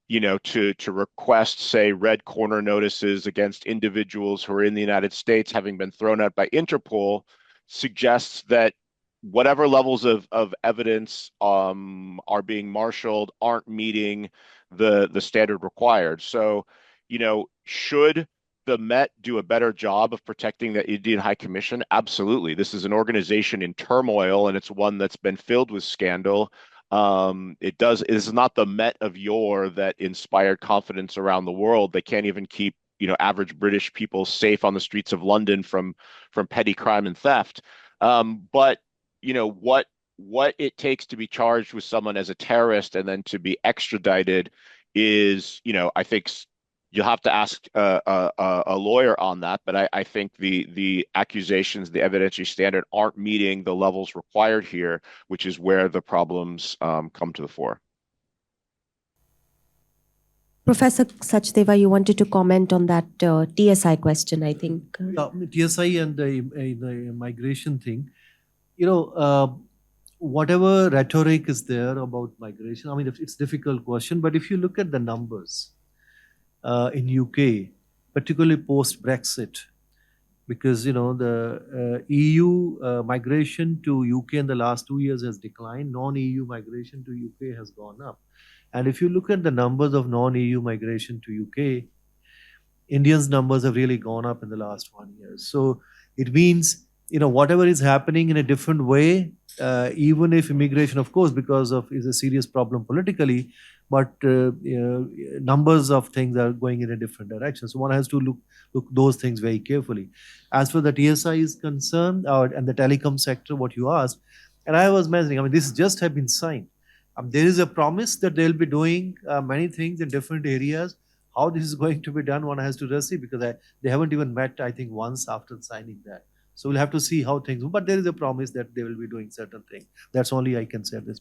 request, say, red corner notices against individuals who are in the United States having been thrown out by Interpol suggests that whatever levels of evidence are being marshaled aren't meeting the standard required. So, should the Met do a better job of protecting the Indian High Commission? Absolutely. This is an organization in turmoil, and it's one that's been filled with scandal. It is not the Met of yore that inspired confidence around the world. They can't even keep, average British people safe on the streets of London from petty crime and theft. But what it takes to be charged with someone as a terrorist and then to be extradited is, I think you'll have to ask a lawyer on that. But I think the accusations, the evidentiary standard, aren't meeting the levels required here, which is where the problems come to the fore. Professor Sachdeva, you wanted to comment on that TSI question, I think. TSI and the migration thing, whatever rhetoric is there about migration, I mean, it's a difficult question, but if you look at the numbers in UK, particularly post-Brexit, because, the EU migration to UK in the last 2 years has declined, non-EU migration to UK has gone up. And if you look at the numbers of non-EU migration to UK, Indians' numbers have really gone up in the last 1 year. So it means, whatever is happening in a different way, even if immigration, of course, is a serious problem politically, but numbers of things are going in a different direction. So one has to look those things very carefully. As for the TSI is concerned, and the telecom sector, what you asked, and I was mentioning, I mean, this just have been signed. There is a promise that they'll be doing many things in different areas. How this is going to be done, one has to just see, because they haven't even met, I think, once after signing that. So we'll have to see how things, but there is a promise that they will be doing certain things. That's only I can say at this.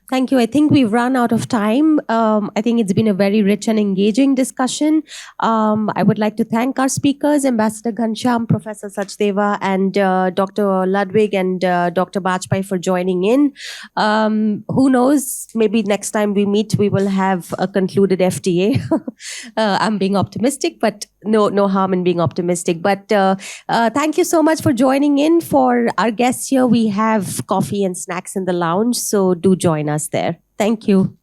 Thank you. I think we've run out of time. I think it's been a very rich and engaging discussion. I would like to thank our speakers, Ambassador Ghanshyam, Professor Sachdeva, and Dr. Ludwig and Dr. Bajpai for joining in. Who knows, maybe next time we meet, we will have a concluded FTA. I'm being optimistic, but no harm in being optimistic. But thank you so much for joining in. For our guests here, we have coffee and snacks in the lounge, so do join us there. Thank you.